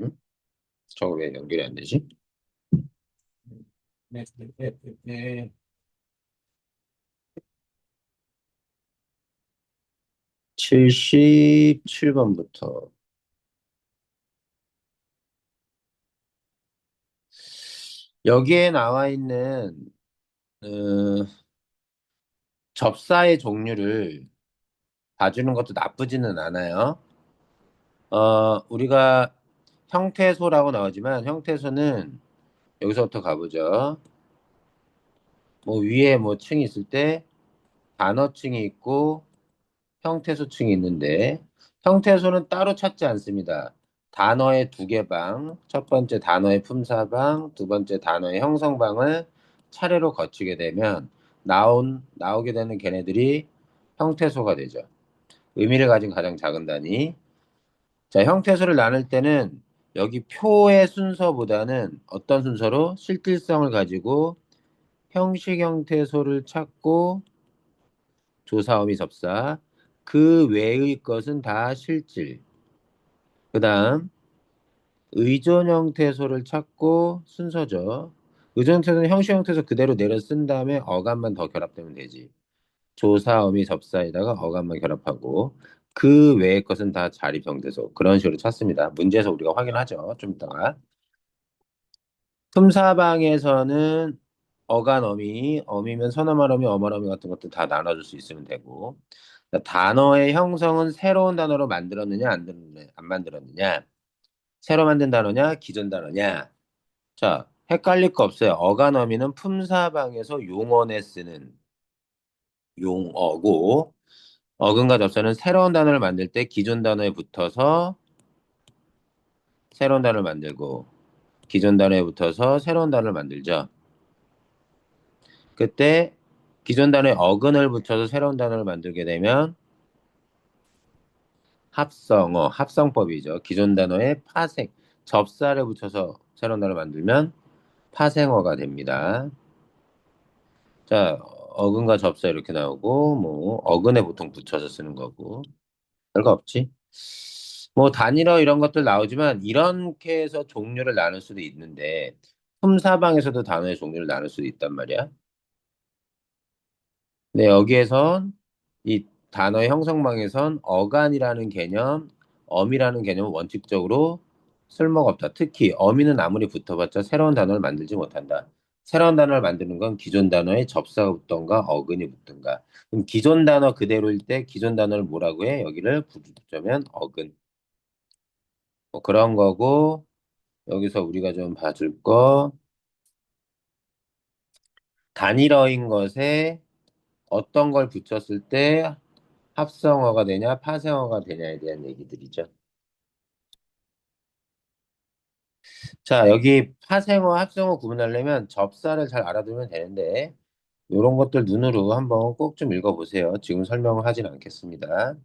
응? 저거 왜 연결이 안 되지? 네, 네, 네, 네. 77번부터. 여기에 나와 있는 어, 접사의 종류를 봐주는 것도 나쁘지는 않아요. 우리가 형태소라고 나오지만 형태소는 여기서부터 가보죠. 뭐 위에 뭐 층이 있을 때 단어층이 있고 형태소층이 있는데 형태소는 따로 찾지 않습니다. 단어의 두 개 방, 첫 번째 단어의 품사방, 두 번째 단어의 형성방을 차례로 거치게 되면 나오게 되는 걔네들이 형태소가 되죠. 의미를 가진 가장 작은 단위. 자, 형태소를 나눌 때는 여기 표의 순서보다는 어떤 순서로 실질성을 가지고 형식 형태소를 찾고 조사, 어미, 접사. 그 외의 것은 다 실질. 그 다음, 의존 형태소를 찾고 순서죠. 의존 형태소는 형식 형태소 그대로 내려 쓴 다음에 어감만 더 결합되면 되지. 조사, 어미, 접사에다가 어감만 결합하고 그 외의 것은 다 자리 병대소. 그런 식으로 찾습니다. 문제에서 우리가 확인하죠. 좀 이따가. 품사방에서는 어간, 어미, 어미면 선어말 어미, 어말 어미 같은 것도 다 나눠줄 수 있으면 되고. 자, 단어의 형성은 새로운 단어로 만들었느냐, 안 만들었느냐. 새로 만든 단어냐, 기존 단어냐. 자, 헷갈릴 거 없어요. 어간어미는 품사방에서 용언에 쓰는 용어고, 어근과 접사는 새로운 단어를 만들 때 기존 단어에 붙어서 새로운 단어를 만들고, 기존 단어에 붙어서 새로운 단어를 만들죠. 그때 기존 단어에 어근을 붙여서 새로운 단어를 만들게 되면 합성법이죠. 기존 단어에 접사를 붙여서 새로운 단어를 만들면 파생어가 됩니다. 자, 어근과 접사 이렇게 나오고, 뭐, 어근에 보통 붙여서 쓰는 거고, 별거 없지. 뭐, 단일어 이런 것들 나오지만, 이렇게 해서 종류를 나눌 수도 있는데, 품사방에서도 단어의 종류를 나눌 수도 있단 말이야. 근데 여기에선, 이 단어의 형성방에선 어간이라는 개념, 어미라는 개념은 원칙적으로 쓸모가 없다. 특히 어미는 아무리 붙어봤자 새로운 단어를 만들지 못한다. 새로운 단어를 만드는 건 기존 단어에 접사가 붙던가 어근이 붙던가. 그럼 기존 단어 그대로일 때 기존 단어를 뭐라고 해? 여기를 붙이면 어근. 뭐 그런 거고 여기서 우리가 좀 봐줄 거 단일어인 것에 어떤 걸 붙였을 때 합성어가 되냐 파생어가 되냐에 대한 얘기들이죠. 자, 여기 파생어, 합성어 구분하려면 접사를 잘 알아두면 되는데, 이런 것들 눈으로 한번 꼭 좀 읽어보세요. 지금 설명을 하진 않겠습니다.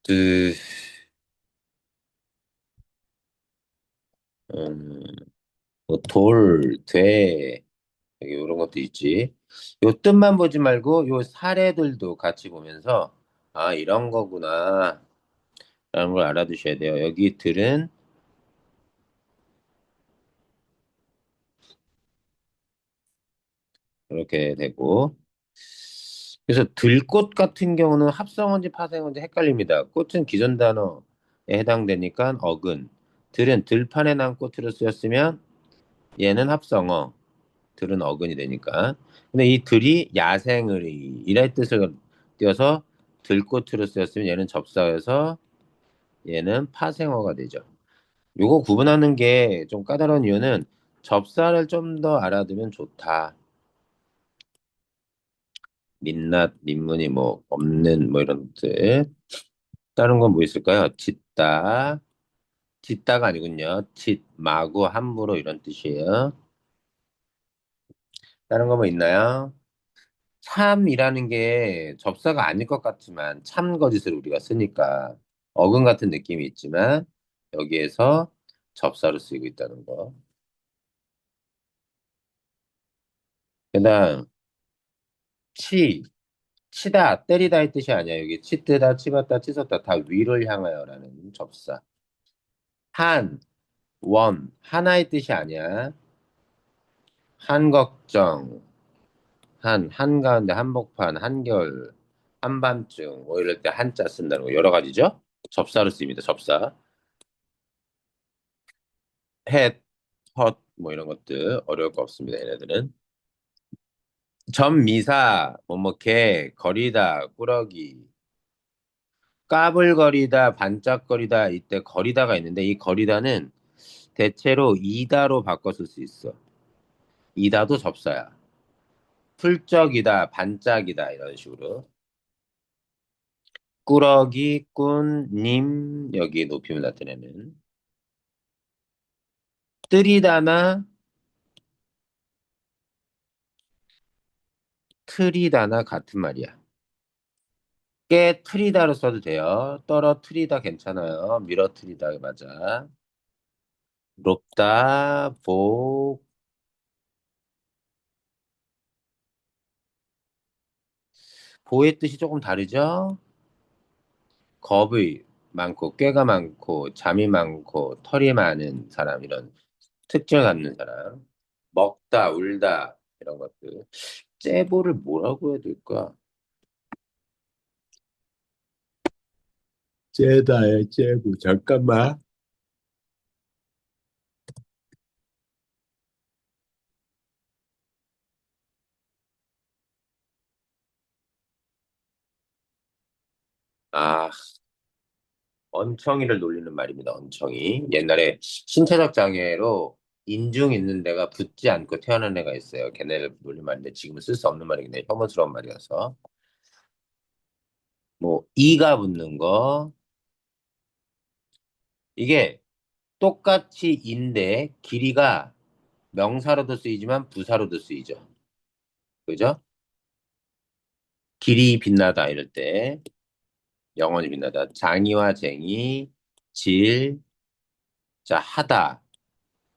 그, 음, 뭐 여기 이런 것도 있지. 요 뜻만 보지 말고 요 사례들도 같이 보면서, 아, 이런 거구나. 라는 걸 알아두셔야 돼요. 여기 들은 이렇게 되고, 그래서 들꽃 같은 경우는 합성어인지 파생어인지 헷갈립니다. 꽃은 기존 단어에 해당되니까 어근. 들은 들판에 난 꽃으로 쓰였으면 얘는 합성어. 들은 어근이 되니까. 근데 이 들이 야생의 이라의 뜻을 띄어서 들꽃으로 쓰였으면 얘는 접사여서 얘는 파생어가 되죠. 요거 구분하는 게 좀 까다로운 이유는 접사를 좀 더 알아두면 좋다. 민낯, 민문이 뭐 없는 뭐 이런 뜻. 다른 건 뭐 있을까요? 짓다가 아니군요. 마구, 함부로 이런 뜻이에요. 다른 거 뭐 있나요? 참이라는 게 접사가 아닐 것 같지만 참 거짓을 우리가 쓰니까 어근 같은 느낌이 있지만 여기에서 접사로 쓰이고 있다는 거. 그다음 치. 치다, 때리다의 뜻이 아니야. 여기 치뜨다, 치봤다, 치솟다 다 위를 향하여라는 접사. 한, 원, 하나의 뜻이 아니야. 한걱정, 한가운데 한복판, 한겨울, 한밤중, 뭐 이럴 때 한자 쓴다는 거 여러 가지죠? 접사로 쓰입니다. 접사. 햇, 헛, 뭐 이런 것들 어려울 거 없습니다. 얘네들은. 점미사, 뭐뭐 거리다, 꾸러기, 까불거리다, 반짝거리다, 이때 거리다가 있는데 이 거리다는 대체로 이다로 바꿔 쓸 수 있어. 이다도 접사야. 풀적이다, 반짝이다 이런 식으로. 꾸러기, 꾼, 님 여기 높임을 나타내는. 뜨리다나 트리다나 같은 말이야. 깨트리다로 써도 돼요. 떨어트리다 괜찮아요. 밀어트리다 맞아. 높다, 보의 뜻이 조금 다르죠? 겁이 많고, 꾀가 많고, 잠이 많고, 털이 많은 사람, 이런 특징을 갖는 사람. 먹다, 울다, 이런 것들. 째보를 뭐라고 해야 될까? 째다의 째보. 잠깐만. 아, 얹청이를 놀리는 말입니다. 얹청이. 옛날에 신체적 장애로 인중 있는 데가 붙지 않고 태어난 애가 있어요. 걔네를 놀리는 말인데 지금은 쓸 수 없는 말이긴 해. 혐오스러운 말이어서. 뭐 이가 붙는 거. 이게 똑같이 인데 길이가 명사로도 쓰이지만 부사로도 쓰이죠. 그죠? 길이 빛나다 이럴 때 영원히 빛나다. 장이와 쟁이, 질, 자 하다.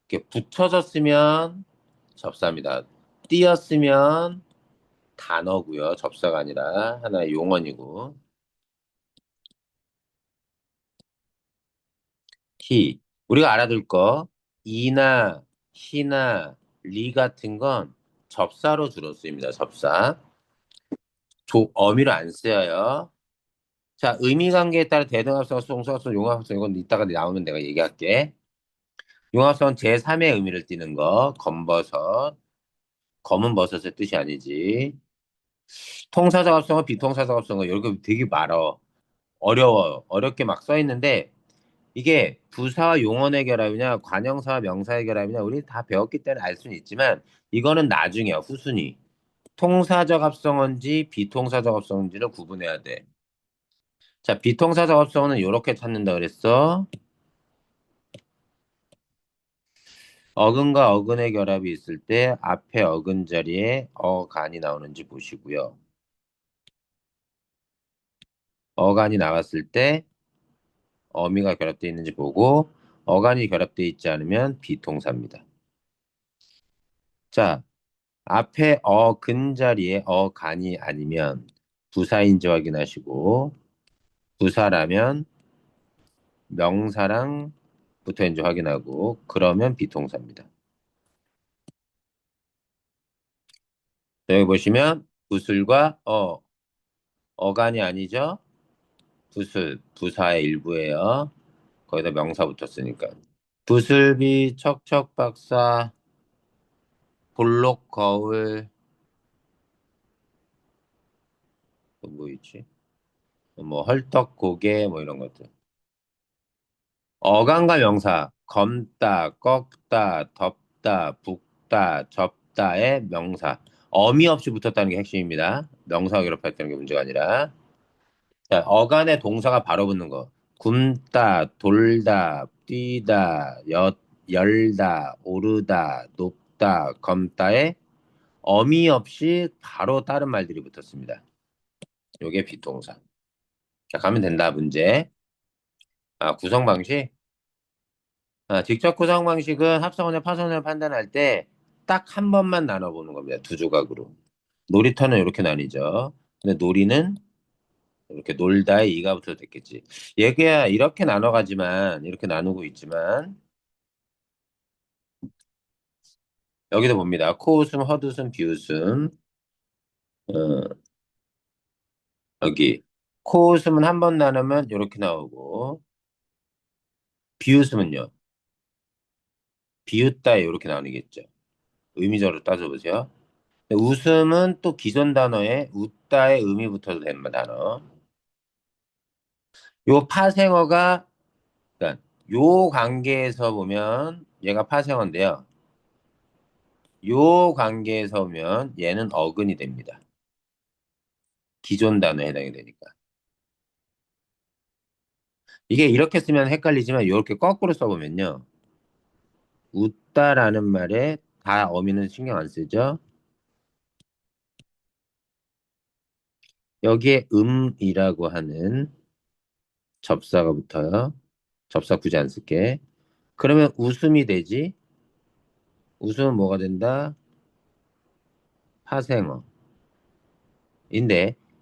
이렇게 붙여졌으면 접사입니다. 띄었으면 단어고요. 접사가 아니라 하나의 용언이고. 히. 우리가 알아둘 거 이나 히나 리 같은 건 접사로 주로 쓰입니다. 접사. 어미로 안 쓰여요. 자, 의미 관계에 따라 대등합성, 수동사합성, 용합성 이건 이따가 나오면 내가 얘기할게. 용합성은 제3의 의미를 띠는 거. 검버섯. 검은 버섯의 뜻이 아니지. 통사적 합성은 비통사적 합성은 이렇게 되게 많어. 어려워. 어렵게 막 써 있는데 이게 부사와 용언의 결합이냐 관형사와 명사의 결합이냐 우리 다 배웠기 때문에 알 수는 있지만 이거는 나중이야. 후순위. 통사적 합성어인지 비통사적 합성어인지를 구분해야 돼. 자, 비통사적 합성어는 이렇게 찾는다 그랬어. 어근과 어근의 결합이 있을 때 앞에 어근 자리에 어간이 나오는지 보시고요. 어간이 나왔을 때 어미가 결합되어 있는지 보고 어간이 결합되어 있지 않으면 비통사입니다. 자, 앞에 어근 자리에 어간이 아니면 부사인지 확인하시고 부사라면 명사랑 붙어있는지 확인하고 그러면 비통사입니다. 여기 보시면 부술과 어간이 아니죠? 부술, 부사의 일부예요. 거기다 명사 붙었으니까. 부슬비, 척척박사, 볼록 거울, 또 뭐 있지? 뭐 헐떡고개 뭐 이런 것들. 어간과 명사, 검다, 꺾다, 덮다, 붓다, 접다의 명사. 어미 없이 붙었다는 게 핵심입니다. 명사가 결합했다는 게 문제가 아니라. 자, 어간의 동사가 바로 붙는 거. 굶다, 돌다, 뛰다, 열다, 오르다, 높다, 검다에 어미 없이 바로 다른 말들이 붙었습니다. 요게 비동사. 자, 가면 된다, 문제. 아, 구성 방식? 아, 직접 구성 방식은 합성원의 파선을 판단할 때 딱 한 번만 나눠보는 겁니다. 두 조각으로. 놀이터는 이렇게 나뉘죠. 근데 놀이는 이렇게 놀다에 이가 붙어도 됐겠지. 얘가 이렇게 나눠가지만, 이렇게 나누고 있지만, 여기도 봅니다. 코웃음, 헛웃음, 비웃음. 어, 여기. 코웃음은 한 번 나누면 이렇게 나오고, 비웃음은요. 비웃다 이렇게 나누겠죠. 의미적으로 따져보세요. 웃음은 또 기존 단어에 웃다의 의미 붙어도 되는 단어. 요 파생어가, 그러니까 요 관계에서 보면 얘가 파생어인데요. 요 관계에서 보면 얘는 어근이 됩니다. 기존 단어에 해당이 되니까. 이게 이렇게 쓰면 헷갈리지만 이렇게 거꾸로 써보면요. 웃다라는 말에 다 어미는 신경 안 쓰죠. 여기에 음이라고 하는 접사가 붙어요. 접사 굳이 안 쓸게. 그러면 웃음이 되지. 웃음은 뭐가 된다? 파생어인데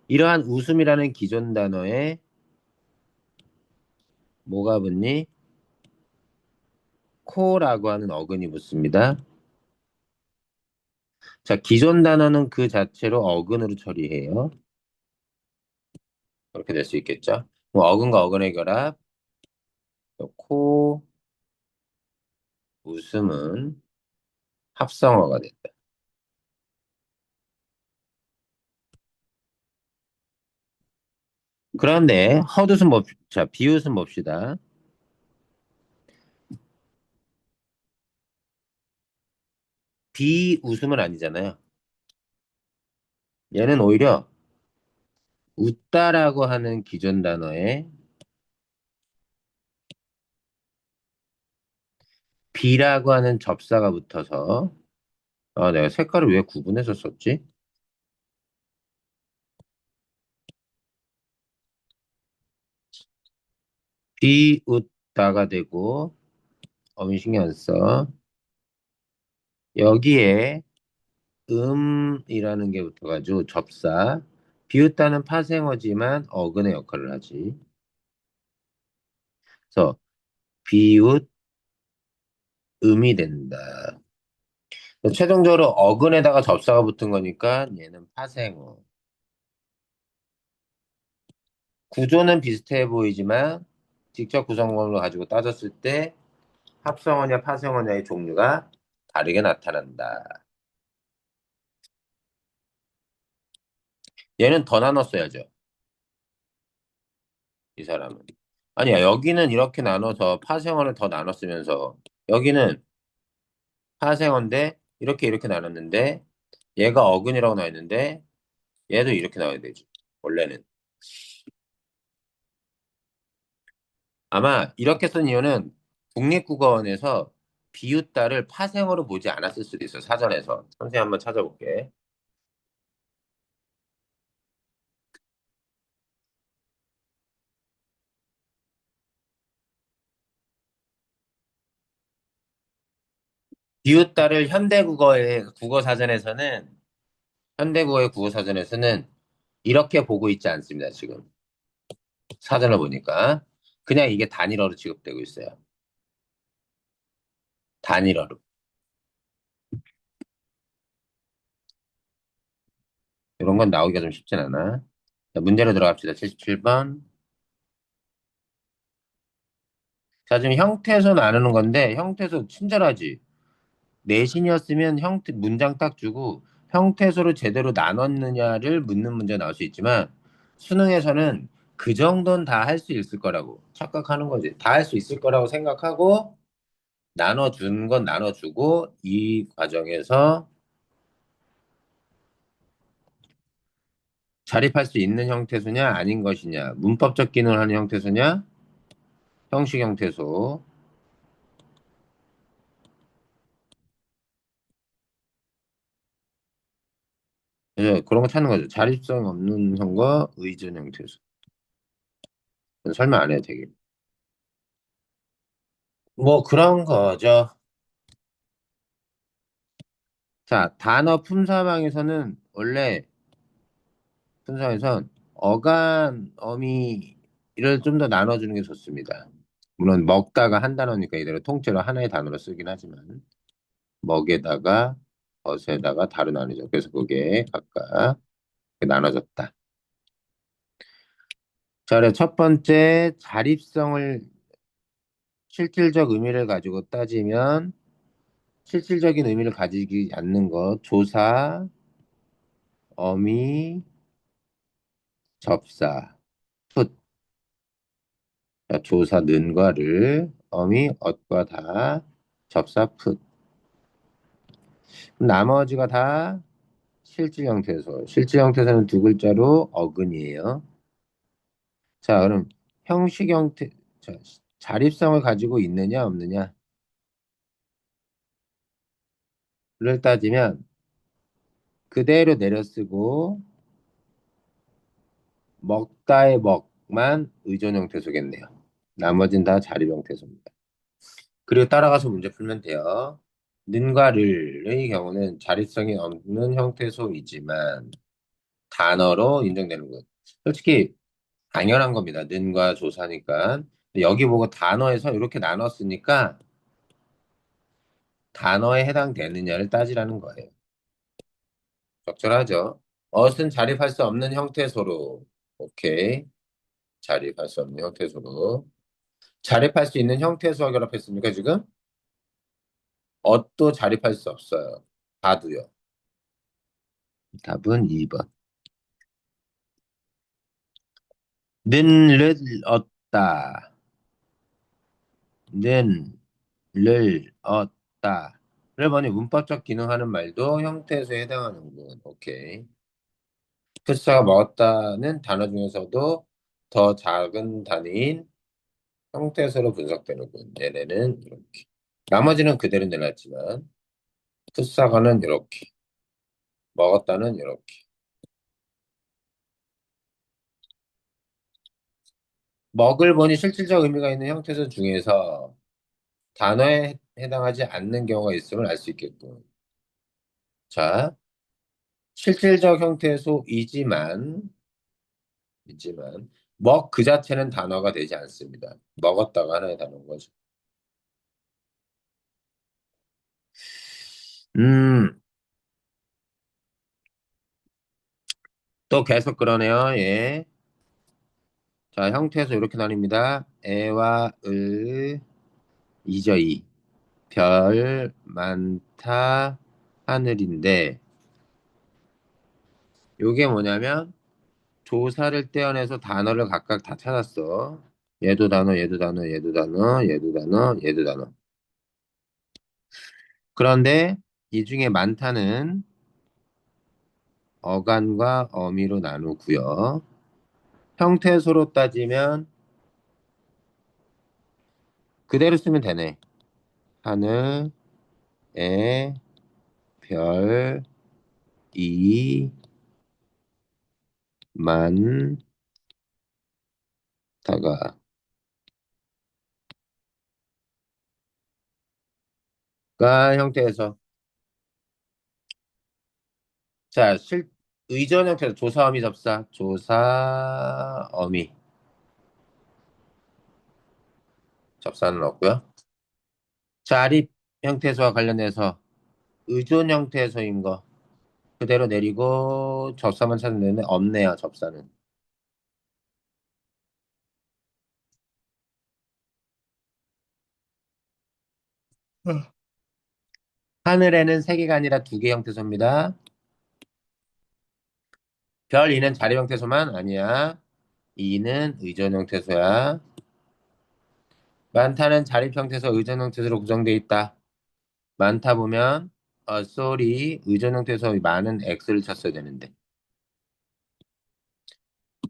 이러한 웃음이라는 기존 단어에 뭐가 붙니? 코라고 하는 어근이 붙습니다. 자, 기존 단어는 그 자체로 어근으로 처리해요. 그렇게 될 수 있겠죠. 뭐 어근과 어근의 결합, 코, 웃음은 합성어가 된다. 그런데 헛웃음 자, 비웃음 봅시다. 비웃음은 아니잖아요. 얘는 오히려 웃다라고 하는 기존 단어에 비라고 하는 접사가 붙어서 아, 내가 색깔을 왜 구분해서 썼지? 비웃다가 되고 어미 신경 안 써. 여기에 음이라는 게 붙어가지고 접사. 비웃다는 파생어지만 어근의 역할을 하지. 그래서 비웃 음이 된다. 최종적으로 어근에다가 접사가 붙은 거니까 얘는 파생어. 구조는 비슷해 보이지만 직접 구성원을 가지고 따졌을 때 합성어냐 파생어냐의 종류가 다르게 나타난다. 얘는 더 나눴어야죠. 이 사람은. 아니야, 여기는 이렇게 나눠서 파생어를 더 나눴으면서 여기는 파생어인데 이렇게 나눴는데 얘가 어근이라고 나와 있는데 얘도 이렇게 나와야 되지. 원래는. 아마 이렇게 쓴 이유는 국립국어원에서 비웃다를 파생어로 보지 않았을 수도 있어. 사전에서. 선생님 한번 찾아볼게. 비웃다를 현대국어의 국어사전에서는 현대국어의 국어사전에서는 이렇게 보고 있지 않습니다. 지금. 사전을 보니까 그냥 이게 단일어로 취급되고 있어요. 단일어로. 이런 건 나오기가 좀 쉽진 않아. 자, 문제로 들어갑시다. 77번. 자, 지금 형태에서 나누는 건데 형태에서 친절하지. 내신이었으면 형태 문장 딱 주고 형태소를 제대로 나눴느냐를 묻는 문제 나올 수 있지만 수능에서는 그 정도는 다 할 수 있을 거라고 착각하는 거지. 다 할 수 있을 거라고 생각하고 나눠준 건 나눠주고 이 과정에서 자립할 수 있는 형태소냐 아닌 것이냐 문법적 기능을 하는 형태소냐 형식 형태소 예, 그런 거 찾는 거죠. 자립성 없는 형과 의존 형태소. 설명 안 해도 되겠. 뭐 그런 거죠. 자, 단어 품사방에서는 원래 fun성에선 어간, 어미를 좀 더 나눠주는 게 좋습니다. 물론 먹다가 한 단어니까 이대로 통째로 하나의 단어로 쓰긴 하지만 먹에다가 벗에다가 다로 나누죠. 그래서 그게 각각 나눠졌다. 자, 그래 첫 번째 자립성을 실질적 의미를 가지고 따지면 실질적인 의미를 가지지 않는 것 조사, 어미, 접사, 풋. 자, 조사 는과를 어미 엇과 다 접사 풋. 나머지가 다 실질 형태소. 실질 형태소는 두 글자로 어근이에요. 자, 그럼 형식 형태, 자, 자립성을 가지고 있느냐, 없느냐를 따지면 그대로 내려 쓰고 먹다의 먹만 의존 형태소겠네요. 나머진 다 자립 형태소입니다. 그리고 따라가서 문제 풀면 돼요. 는과 를의 경우는 자립성이 없는 형태소이지만 단어로 인정되는 것. 솔직히 당연한 겁니다. 는과 조사니까. 여기 보고 단어에서 이렇게 나눴으니까 단어에 해당되느냐를 따지라는 거예요. 적절하죠? 엇은 자립할 수 없는 형태소로. 오케이. 자립할 수 없는 형태소로. 자립할 수 있는 형태소와 결합했습니까, 지금? 엇도 자립할 수 없어요. 다도요. 답은 2번. 는를 얻다. 는를 얻다. 를 보니 문법적 기능하는 말도 형태소에 해당하는군. 오케이. 푸스가 먹었다는 단어 중에서도 더 작은 단위인 형태소로 분석되는군. 얘네는 이렇게. 나머지는 그대로 내놨지만 푸사가는 이렇게. 먹었다는 이렇게. 먹을 보니 실질적 의미가 있는 형태소 중에서 단어에 해당하지 않는 경우가 있음을 알 수 있겠군. 자, 실질적 형태소이지만, 먹 그 자체는 단어가 되지 않습니다. 먹었다가 하나의 단어인 거죠. 음, 또 계속 그러네요. 예. 자, 형태소 이렇게 나뉩니다. 애와 을, 이죠, 이. 별 많다 하늘인데 요게 뭐냐면 조사를 떼어내서 단어를 각각 다 찾았어. 얘도 단어, 얘도 단어, 얘도 단어, 얘도 단어, 얘도 단어. 그런데 이 중에 많다는 어간과 어미로 나누고요. 형태소로 따지면 그대로 쓰면 되네. 하늘, 애, 별, 이, 만, 다가. 가 형태에서 자, 의전 형태로 조사, 어미, 접사. 조사, 어미. 접사는 없고요. 자립 형태소와 관련해서 의존 형태소인 거 그대로 내리고 접사만 찾으면 되는데 없네요, 접사는. 하늘에는 세 개가 아니라 두 개 형태소입니다. 별 2는 자립 형태소만 아니야. 2는 의존 형태소야. 많다는 자립 형태소, 의존 형태소로 구성되어 있다. 많다 보면 sorry, 의존 형태소 많은 x를 쳤어야 되는데.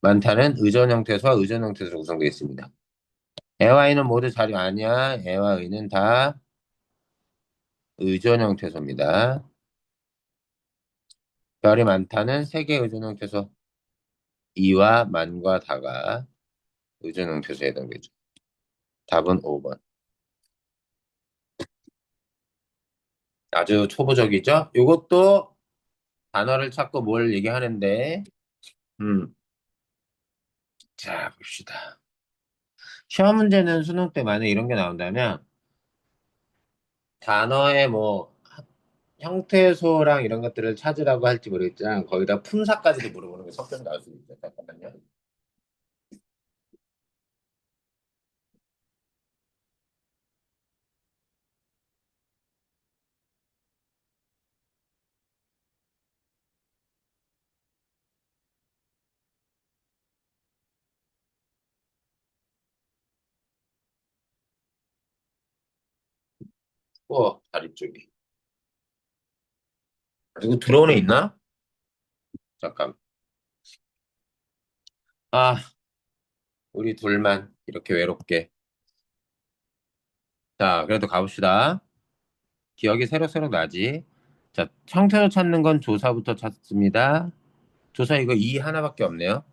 많다는 의존 형태소와 의존 형태소로 구성되어 있습니다. 애와 이는 모두 자립 아니야. 애와 의는 다 의존 형태소입니다. 별이 많다는 세 개의 의존 형태소. 이와 만과 다가 의존 형태소에 해당되죠. 답은 5번. 아주 초보적이죠? 이것도 단어를 찾고 뭘 얘기하는데 음. 자, 봅시다. 시험 문제는 수능 때 만약에 이런 게 나온다면 단어의 뭐 형태소랑 이런 것들을 찾으라고 할지 모르겠지만 거기다 품사까지도 물어보는 게 석변 나올 수도 있어요. 잠깐만요. 다리 쪽이. 누구 들어오는 애 있나? 잠깐. 아, 우리 둘만 이렇게 외롭게. 자, 그래도 가봅시다. 기억이 새록새록 나지. 자, 형태로 찾는 건 조사부터 찾습니다. 조사 이거 이 하나밖에 없네요.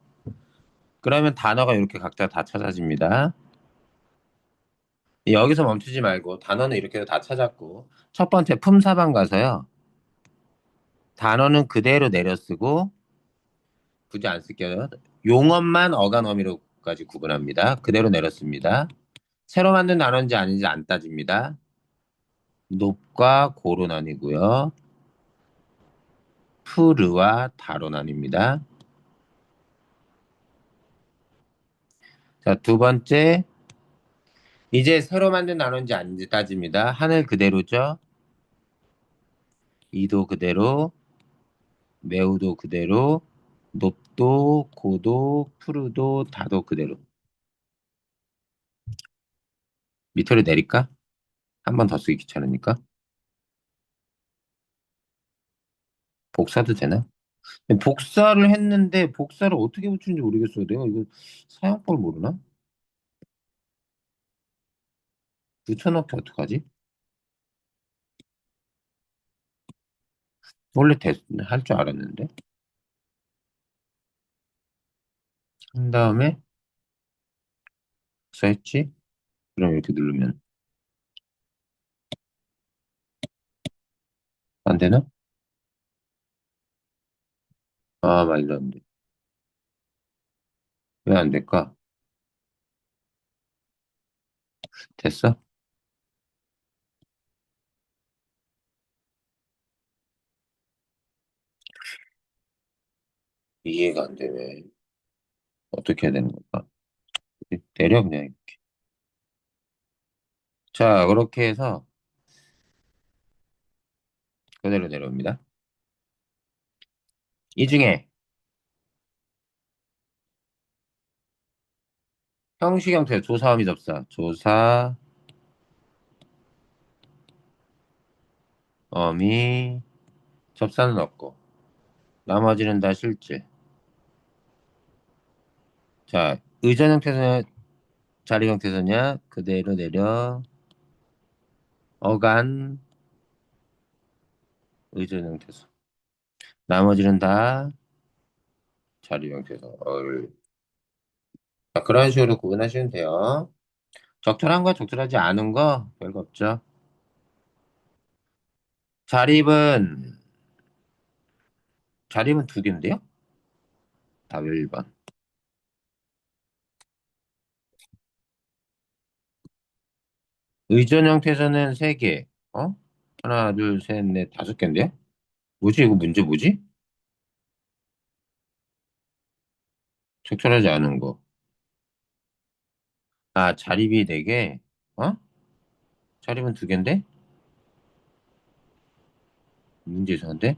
그러면 단어가 이렇게 각자 다 찾아집니다. 여기서 멈추지 말고 단어는 이렇게 다 찾았고 첫 번째 품사방 가서요. 단어는 그대로 내려 쓰고 굳이 안 쓸게요. 용어만 어간 어미로까지 구분합니다. 그대로 내려 씁니다. 새로 만든 단어인지 아닌지 안 따집니다. 높과 고로 나뉘고요. 푸르와 다로 나뉩니다. 자, 두 번째 이제 새로 만든 단어인지 아닌지 따집니다. 하늘 그대로죠. 이도 그대로, 매우도 그대로, 높도, 고도, 푸르도, 다도 그대로. 밑으로 내릴까? 한 번 더 쓰기 귀찮으니까. 복사도 되나? 복사를 했는데 복사를 어떻게 붙이는지 모르겠어요. 내가 이거 사용법을 모르나? 붙여넣기 어떡하지? 원래 할 줄 알았는데. 한 다음에 복사했지? 그럼 이렇게 누르면 안 되나? 아, 말도 안 돼. 왜 안 될까? 됐어? 이해가 안 되네. 어떻게 해야 되는 걸까? 내려 그냥. 자, 그렇게 해서 그대로 내려옵니다. 이 중에 형식 형태 조사 및 접사. 조사, 어미, 접사는 없고 나머지는 다 실질. 자, 의전 형태는 자리 형태서냐? 그대로 내려. 어간, 의전 형태서. 나머지는 다 자리 형태서. 자, 그런 식으로 구분하시면 돼요. 적절한 거, 적절하지 않은 거 별거 없죠. 자립은 자립은 두 개인데요. 답 1번. 의전 형태서는 세 개. 어? 하나, 둘, 셋, 넷, 다섯 개인데요? 뭐지? 이거 문제 뭐지? 적절하지 않은 거. 아, 자립이 네 개. 어? 자립은 두 개인데? 문제 이상한데?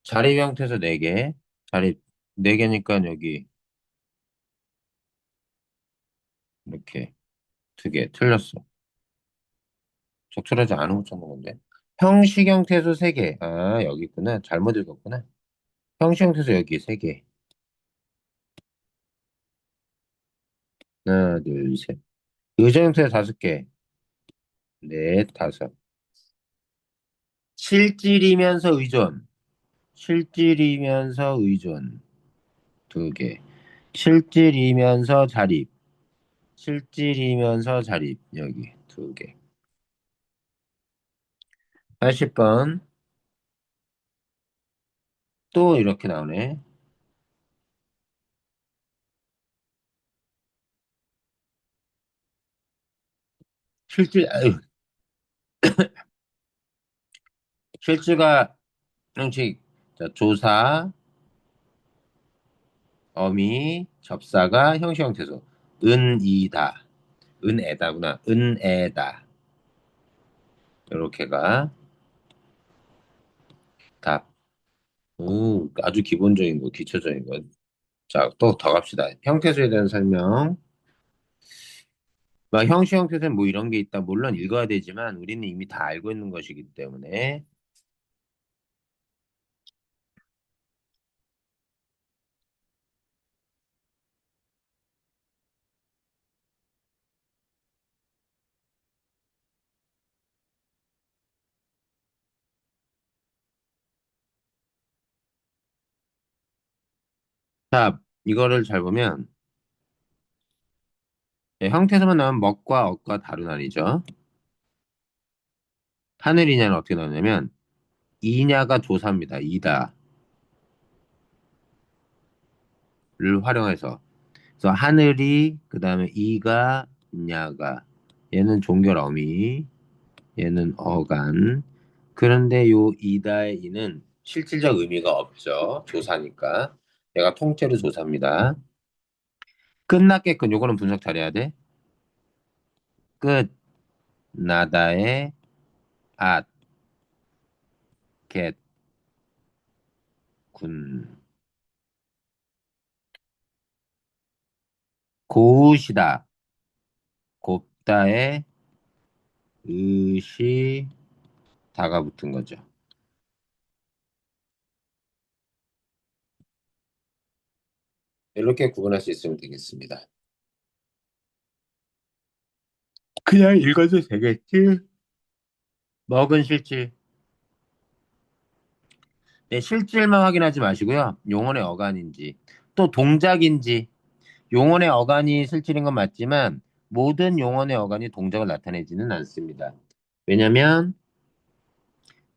자립 형태서 네 개. 자립 네 개니까 여기 이렇게 두 개. 틀렸어. 적절하지 않은 거 찾는 건데. 형식 형태소 세 개. 아, 여기 있구나. 잘못 읽었구나. 형식 형태소 여기 세 개. 하나, 둘, 셋. 의정 형태소 다섯 개. 넷, 다섯. 실질이면서 의존. 실질이면서 의존. 두 개. 실질이면서 자립. 실질이면서 자립. 여기 두 개. 80번. 또 이렇게 나오네. 아유, 실주가 형식. 자, 조사, 어미, 접사가 형식 형태소. 은이다. 은에다구나. 은에다. 이렇게가 답. 아주 기본적인 거, 기초적인 거. 자, 또 더 갑시다. 형태소에 대한 설명. 막 형식 형태소는 뭐 이런 게 있다. 물론 읽어야 되지만 우리는 이미 다 알고 있는 것이기 때문에. 자, 이거를 잘 보면 형태소만 나오면 먹과 억과 다루날이죠. 하늘이냐는 어떻게 나오냐면 이냐가 조사입니다. 이다를 활용해서. 그래서 하늘이 그다음에 이가 냐가 얘는 종결 어미 얘는 어간. 그런데 요 이다의 이는 실질적 의미가 없죠. 조사니까. 얘가 통째로 조사입니다. 끝났게끔 요거는 분석 잘해야 돼. 끝 나다의 앗, 겟, 군. 고우시다. 곱다의 의시 다가 붙은 거죠. 이렇게 구분할 수 있으면 되겠습니다. 그냥 읽어도 되겠지? 먹은 실질. 네, 실질만 확인하지 마시고요. 용언의 어간인지, 또 동작인지, 용언의 어간이 실질인 건 맞지만, 모든 용언의 어간이 동작을 나타내지는 않습니다. 왜냐면,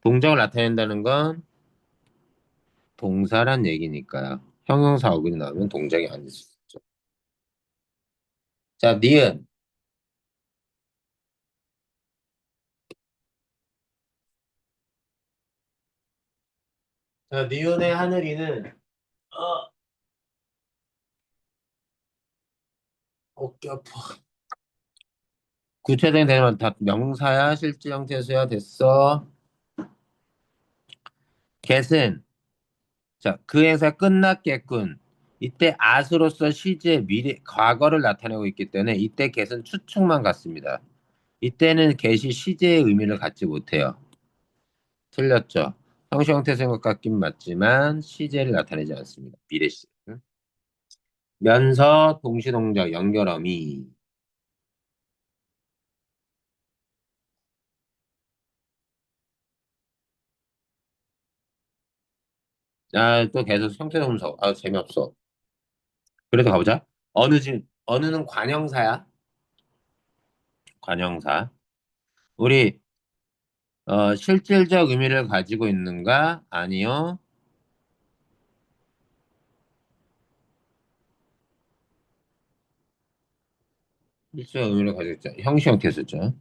동작을 나타낸다는 건 동사란 얘기니까요. 형용사 어근이 나오면 동작이 아닐 수 있죠. 자, 니은. 자, 니은의 하늘이는, 어, 어깨 아파. 구체적인 대명사 다 명사야, 실제 형태수야 됐어. get은 자, 그 행사 끝났겠군. 이때 at으로서 시제 미래 과거를 나타내고 있기 때문에 이때 get은 추측만 같습니다. 이때는 get이 시제의 의미를 갖지 못해요. 틀렸죠. 형식 형태 생각 같긴 맞지만 시제를 나타내지 않습니다. 미래 시. 면서 동시동작 연결어미. 아, 또 계속 형태 분석. 아, 재미없어. 그래도 가보자. 어느는 관형사야. 관형사. 우리 실질적 의미를 가지고 있는가? 아니요. 실질적 의미를 가지고 있죠. 형식 형태 쓰죠.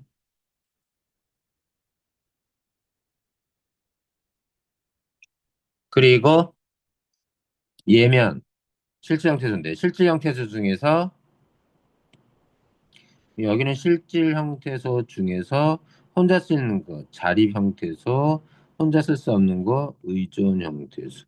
그리고 예면 실질 형태수인데 실질 형태수 중에서 여기는 실질 형태소 중에서 혼자 쓰는 거 자립 형태소, 혼자 쓸 수 없는 거 의존 형태소.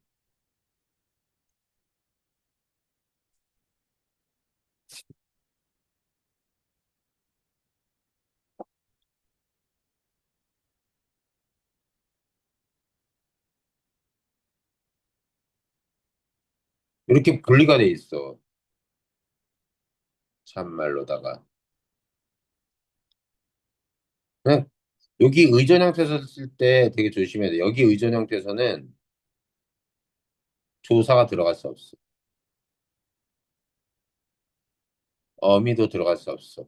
이렇게 분리가 돼 있어. 참말로다가. 그냥 여기 의존 형태소 쓸 때 되게 조심해야 돼. 여기 의존 형태소는 조사가 들어갈 수 없어. 어미도 들어갈 수 없어.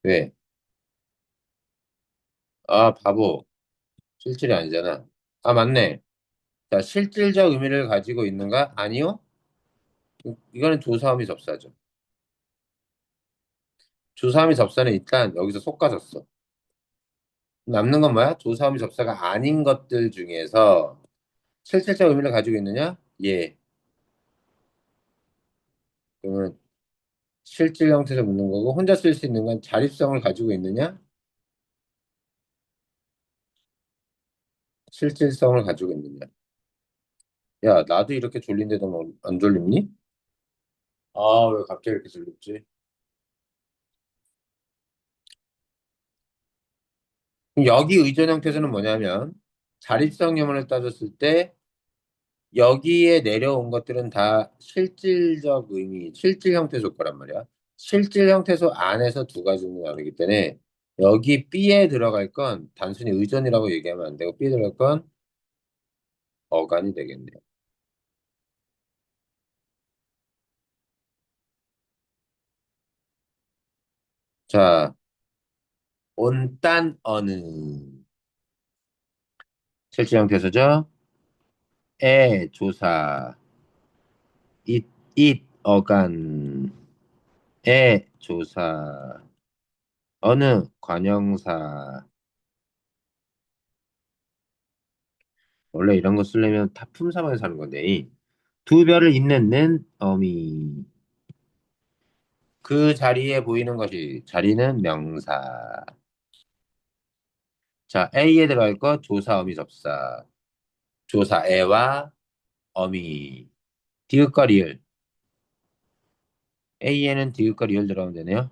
왜? 아, 바보. 실질이 아니잖아. 아, 맞네. 자, 실질적 의미를 가지고 있는가? 아니요. 이거는 조사함이 접사죠. 조사함이 접사는 일단 여기서 속가졌어. 남는 건 뭐야? 조사함이 접사가 아닌 것들 중에서 실질적 의미를 가지고 있느냐? 예. 그러면 실질 형태에서 묻는 거고, 혼자 쓸 수 있는 건 자립성을 가지고 있느냐? 실질성을 가지고 있느냐? 야, 나도 이렇게 졸린데도 뭐안 졸립니? 아, 왜 갑자기 이렇게 졸립지? 그럼 여기 의존 형태에서는 뭐냐면, 자립성 유무를 따졌을 때, 여기에 내려온 것들은 다 실질적 의미, 실질 형태소 거란 말이야. 실질 형태소 안에서 두 가지 종류 나누기 때문에, 여기 B에 들어갈 건 단순히 의존이라고 얘기하면 안 되고, B에 들어갈 건 어간이 되겠네요. 자, 온딴 어느 실질 형태소죠? 에 조사, 잇 어간, 에 조사, 어느 관형사. 원래 이런 거 쓰려면 타품사만에서 하는 건데 두 별을 잇는 는 어미. 그 자리에 보이는 것이 자리는 명사. 자, A에 들어갈 것 조사 어미 접사. 조사 애와 어미. 디귿과 리을. A에는 디귿과 리을 들어가면 되네요.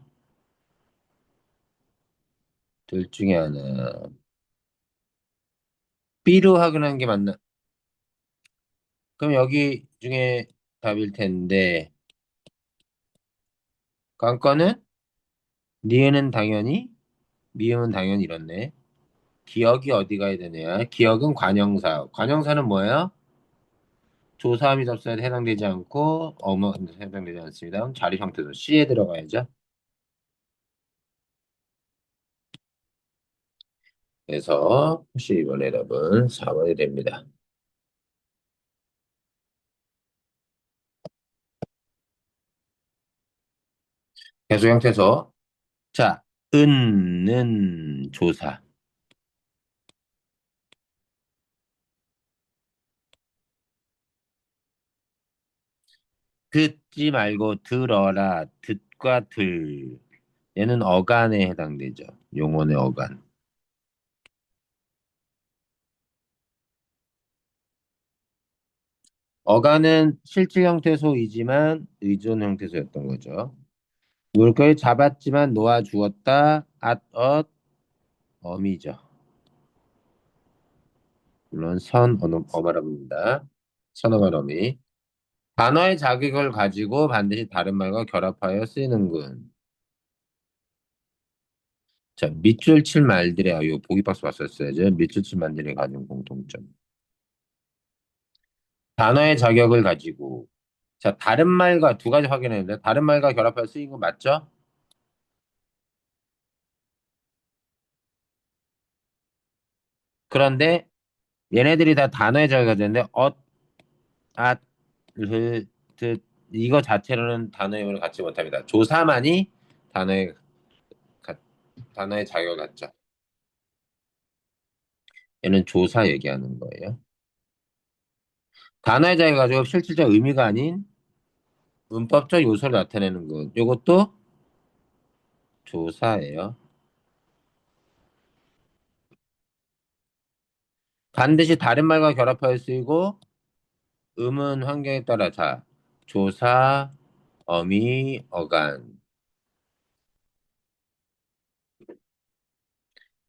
둘 중에 하나. B로 확인하는 게 맞나? 그럼 여기 중에 답일 텐데 관건은 니은은 당연히 미음은 당연히 이렇네. 기억이 어디 가야 되냐? 기억은 관형사. 관형사는 뭐예요? 조사함이 접수에 해당되지 않고 어머니 해당되지 않습니다. 그럼 자리 형태도 C에 들어가야죠. 그래서 혹시 이번 해답은 4번이 됩니다. 계속 형태소. 자, 은는 조사. 듣지 말고 들어라. 듣과 들. 얘는 어간에 해당되죠. 용언의 어간. 어간은 실질 형태소이지만 의존 형태소였던 거죠. 물고기 잡았지만 놓아주었다. 앗, 어미죠. 물론 어마랍니다. 선어말어미. 단어의 자격을 가지고 반드시 다른 말과 결합하여 쓰이는군. 자, 밑줄 칠 말들의 요 보기 박스 봤었어야죠. 밑줄 칠 말들이 가진 공통점. 단어의 자격을 가지고. 자, 다른 말과 두 가지 확인했는데 다른 말과 결합하여 쓰인 거 맞죠? 그런데 얘네들이 다 단어의 자격을 가졌는데 앗, 듣 이거 자체로는 단어의 의미를 갖지 못합니다. 조사만이 단어의 가- 단어의 자격을 갖죠. 얘는 조사 얘기하는 거예요. 단어의 자격을 가지고 실질적 의미가 아닌 문법적 요소를 나타내는 것. 이것도 조사예요. 반드시 다른 말과 결합하여 쓰이고 음은 환경에 따라 자 조사, 어미, 어간.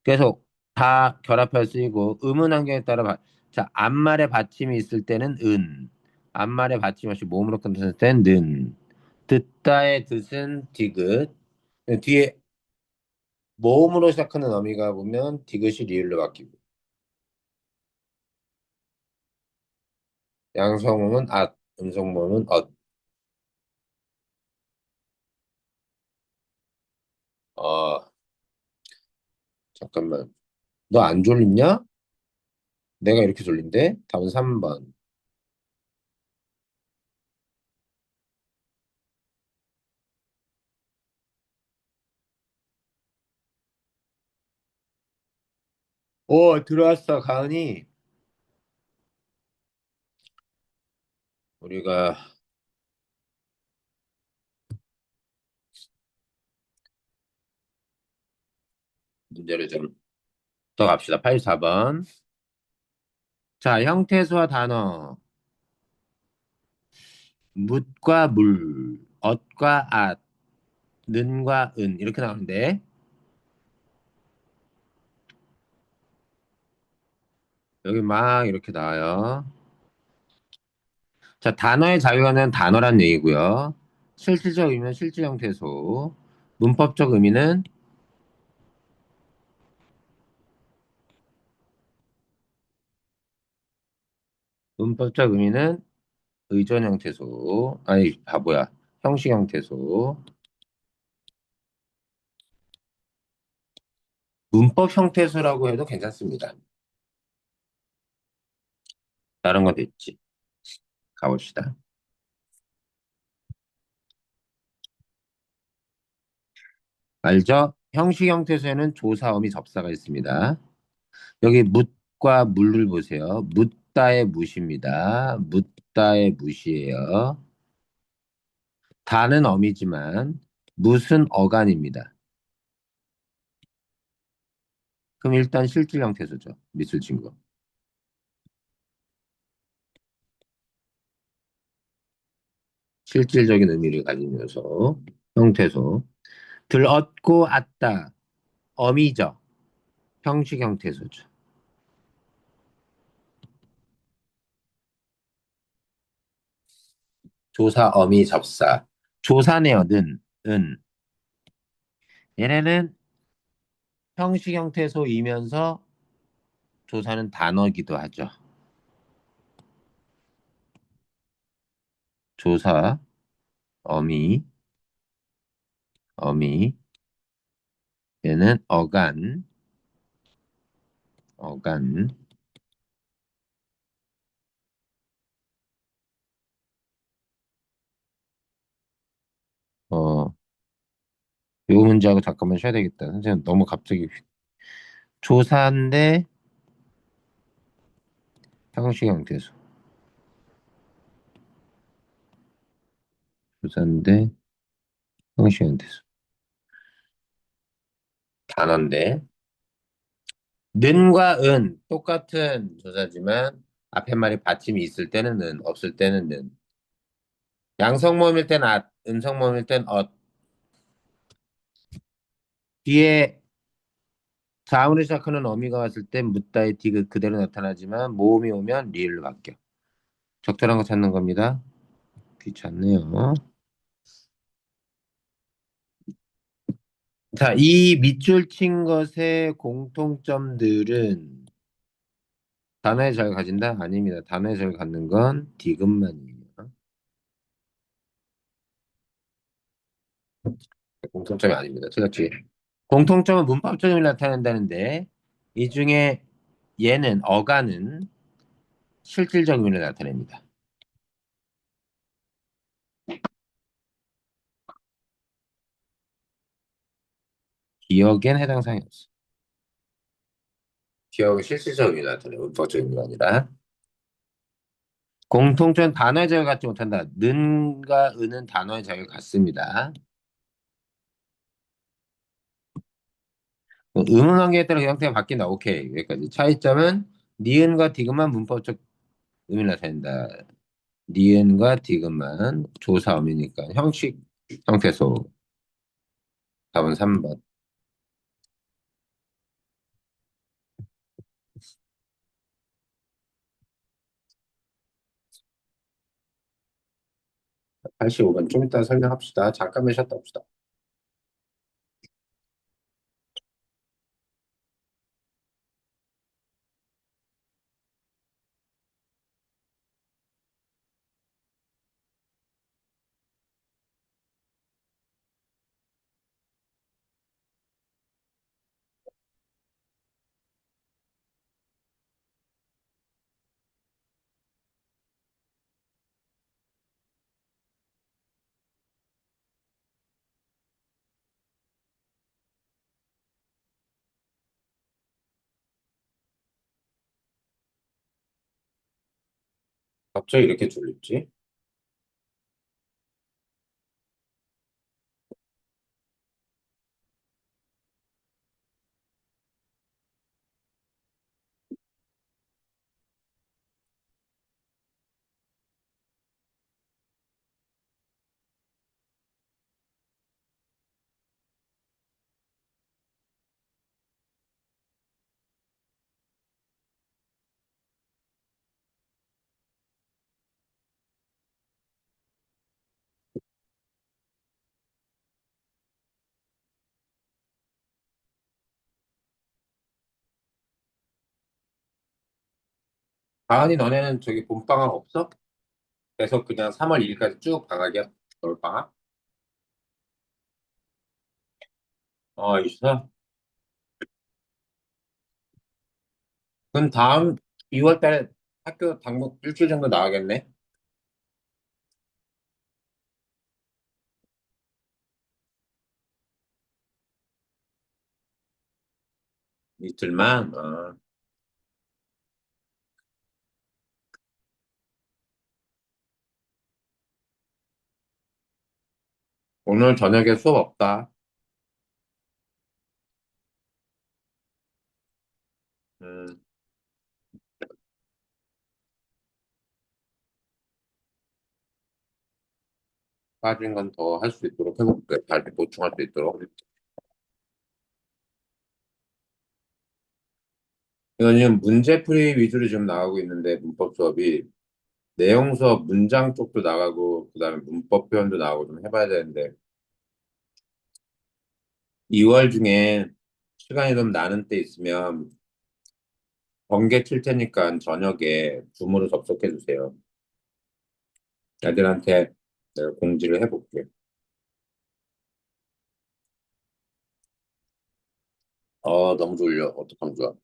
계속 다 결합하여 쓰이고 음은 환경에 따라 자 앞말에 받침이 있을 때는 은, 앞말에 받침 없이 몸으로 끝났을 때는 는. 듣다의 듣은 디귿. 뒤에 모음으로 시작하는 어미가 보면 디귿이 리을로 바뀌고 양성음은 앗, 음성모음은 엇. 어, 잠깐만. 너 안 졸립냐? 내가 이렇게 졸린데? 답은 3번. 오, 들어왔어, 가은이. 우리가 문제를 좀 더 갑시다. 84번. 자, 형태소와 단어. 묻과 물, 엇과 앗, 는과 은. 이렇게 나오는데, 여기 막 이렇게 나와요. 자, 단어의 자유어는 단어란 얘기고요. 실질적 의미는 실질 형태소. 문법적 의미는 문법적 의미는 의존 형태소. 아니, 바보야. 형식 형태소. 문법 형태소라고 해도 괜찮습니다. 다른 건 됐지. 가봅시다. 알죠? 형식 형태소에는 조사어미 접사가 있습니다. 여기 묻과 물을 보세요. 묻다의 묻입니다. 묻다의 묻이에요. 다는 어미지만 묻은 어간입니다. 그럼 일단 실질 형태소죠. 미술 친구. 실질적인 의미를 가진 요소. 형태소. 들었고 왔다. 어미죠. 형식 형태소죠. 조사 어미 접사. 조사네요. 는. 은. 얘네는 형식 형태소이면서 조사는 단어기도 하죠. 조사, 어미, 어미. 얘는 어간, 어간. 어, 요 문제하고 잠깐만 쉬어야 되겠다. 선생님 너무 갑자기 조사인데 형식 형태소. 조사인데 형식 형태소. 단어인데 는과 은 똑같은 조사지만 앞에 말이 받침이 있을 때는 는, 없을 때는 는. 양성모음일 땐 앗, 음성모음일 땐 엇. 뒤에 자음으로 시작하는 어미가 왔을 땐 묻다의 디귿 그대로 나타나지만 모음이 오면 리을로 바뀌어. 적절한 거 찾는 겁니다. 귀찮네요. 자, 이 밑줄 친 것의 공통점들은 단어의 잘 가진다? 아닙니다. 단어의 잘 갖는 건 디귿만이에요. 공통점이 아닙니다. 틀렸지? 공통점은 문법적 의미를 나타낸다는데 이 중에 얘는 어간은 실질적 의미를 나타냅니다. 기억엔 해당 사항이 없어. 기억은 실질적 의미를 나타내요. 문법적 의미가 아니라. 공통점 단어의 자유를 갖지 못한다. 는과 은은 단어의 자유를 갖습니다. 의문 관계에 따라 그 형태가 바뀐다. 오케이. 여기까지. 차이점은 니은과 디귿만 문법적 의미를 나타낸다. 니은과 디귿만 조사음이니까 형식 형태소. 답은 3번. 85번 좀 이따 설명합시다. 잠깐만 쉬었다 옵시다. 갑자기 이렇게 졸립지? 가은이 너네는 저기 봄방학 없어? 계속 그냥 3월 2일까지 쭉 방학이야? 겨울방학? 있어? 그럼 다음 2월 달에 학교 당국 일주일 정도 나가겠네? 이틀만? 오늘 저녁에 수업 없다. 음, 빠진 건 더 할 수 있도록 해볼게. 잘 보충할 수 있도록. 이건 지금 문제풀이 위주로 지금 나가고 있는데, 문법 수업이. 내용 수업 문장 쪽도 나가고, 그 다음에 문법 표현도 나가고 좀 해봐야 되는데, 2월 중에 시간이 좀 나는 때 있으면 번개 칠 테니까 저녁에 줌으로 접속해 주세요. 애들한테 내가 공지를 해볼게. 너무 졸려. 어떡하면 좋아.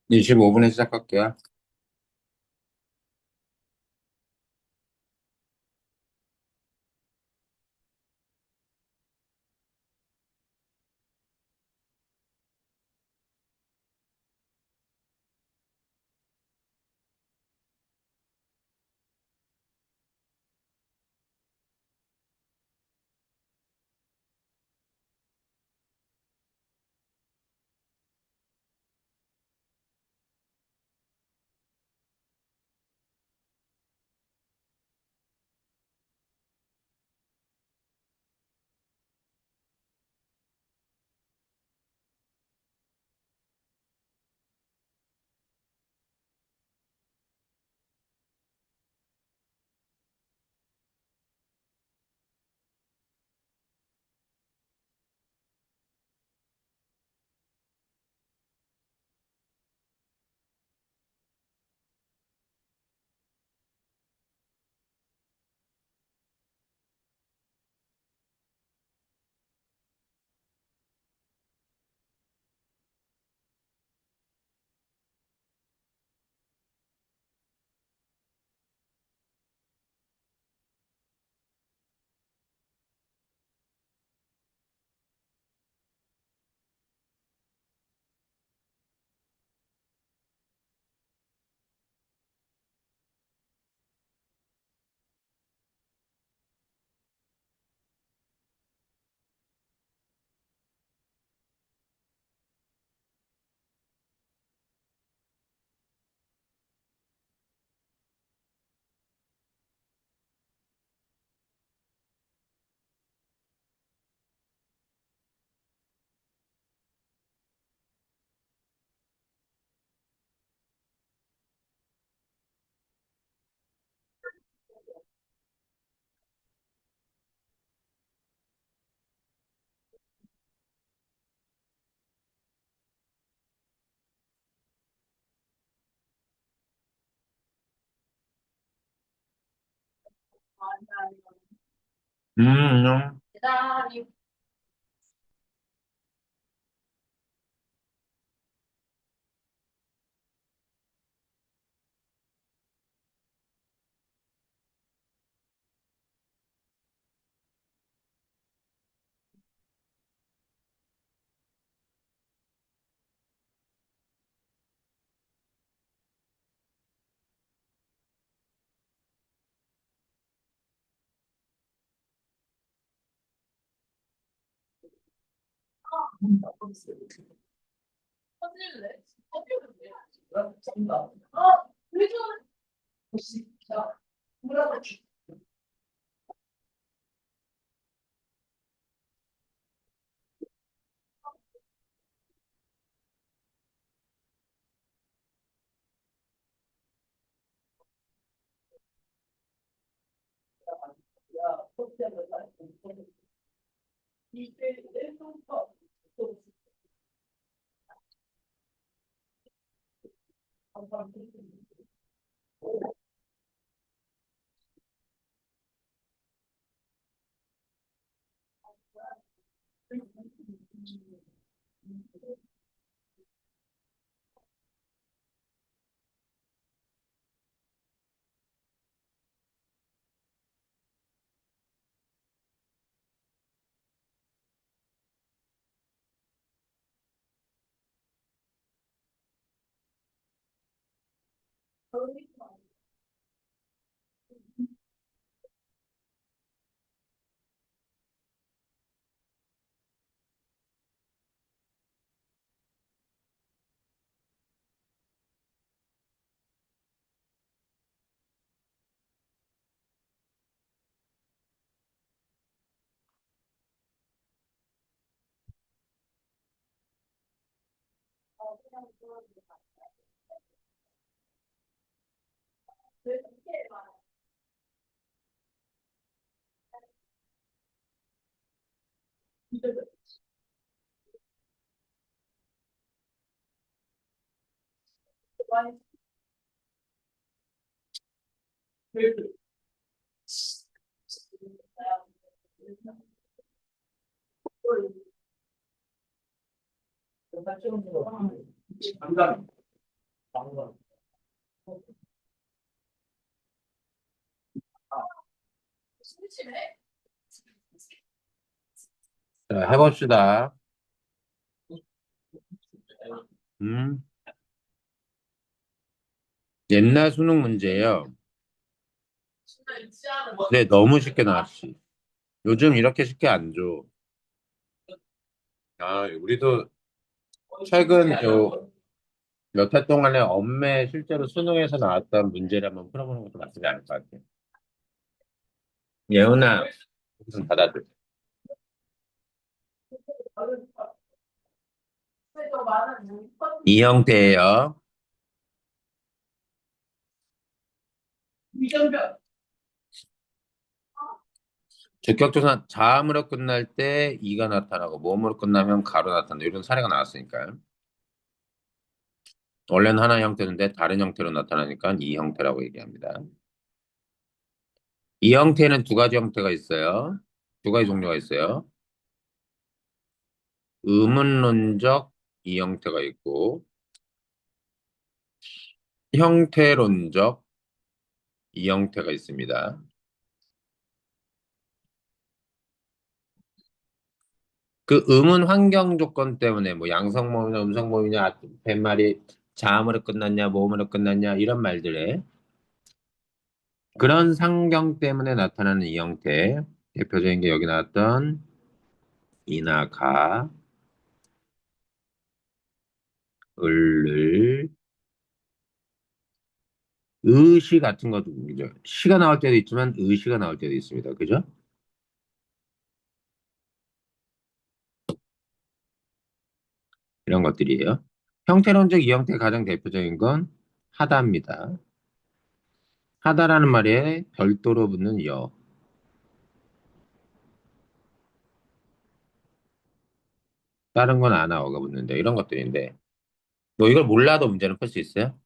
25분에 시작할게요. 음. 자, 해봅시다. 음. 옛날 수능 문제예요. 네, 너무 쉽게 나왔지. 요즘 이렇게 쉽게 안 줘. 아, 우리도 최근 몇 해 동안에 엄매 실제로 수능에서 나왔던 문제를 한번 풀어보는 것도 나쁘지 않을 것 같아요. 예은아, 무슨 받아들. 이 형태예요. 주격조사 자음으로 끝날 때 이가 나타나고 모음으로 끝나면 가로 나타난다. 이런 사례가 나왔으니까요. 원래는 하나의 형태인데 다른 형태로 나타나니까 이 형태라고 얘기합니다. 이 형태는 두 가지 형태가 있어요. 두 가지 종류가 있어요. 의문론적 이 형태가 있고 형태론적 이 형태가 있습니다. 그 음은 환경 조건 때문에 뭐 양성모음이냐 음성모음이냐 뱃말이 자음으로 끝났냐 모음으로 끝났냐 이런 말들에 그런 상경 때문에 나타나는 이 형태 대표적인 게 여기 나왔던 이나 가, 을을, 의시 같은 것도 그죠. 시가 나올 때도 있지만 의시가 나올 때도 있습니다. 그죠? 이런 것들이에요. 형태론적 이 형태의 가장 대표적인 건 하다입니다. 하다라는 말에 별도로 붙는 여. 다른 건 아나어가 붙는데 이런 것들인데 뭐 이걸 몰라도 문제는 풀 수 있어요.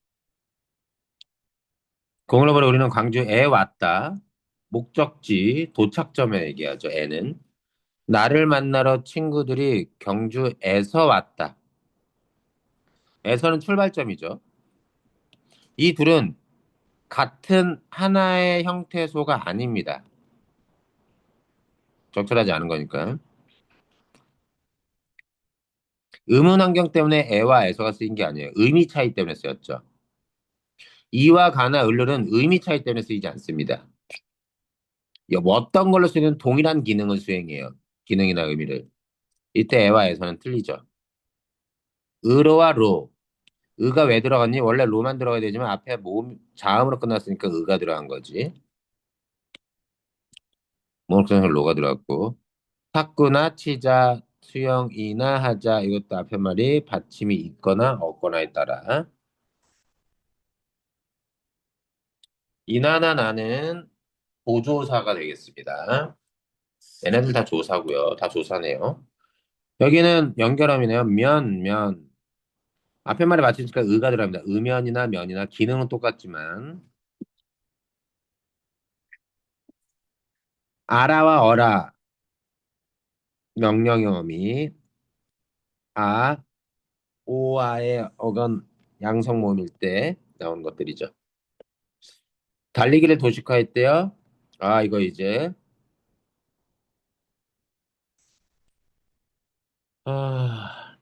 공을로 보려 우리는 광주에 왔다. 목적지, 도착점에 얘기하죠, 에는. 나를 만나러 친구들이 경주에서 왔다. 에서는 출발점이죠. 이 둘은 같은 하나의 형태소가 아닙니다. 적절하지 않은 거니까. 의문 환경 때문에 에와 에서가 쓰인 게 아니에요. 의미 차이 때문에 쓰였죠. 이와 가나 을룰은 의미 차이 때문에 쓰이지 않습니다. 뭐 어떤 걸로 쓰는 동일한 기능을 수행해요. 기능이나 의미를. 이때 에와 에서는 틀리죠. 으로와 로. 의가 왜 들어갔니? 원래 로만 들어가야 되지만 앞에 모음, 자음으로 끝났으니까 의가 들어간 거지. 목적어는 로가 들어갔고. 탁구나 치자, 수영이나 하자 이것도 앞에 말이 받침이 있거나 없거나에 따라 이나나 나는 보조사가 되겠습니다. 얘네들 다 조사고요. 다 조사네요. 여기는 연결함이네요. 면. 앞에 말에 맞추니까 의가 들어갑니다. 의면이나 면이나 기능은 똑같지만 아라와 어라 명령의 어미 아, 오아의 어건 양성 모음일 때 나온 것들이죠. 달리기를 도식화했대요. 아, 이거 이제 아,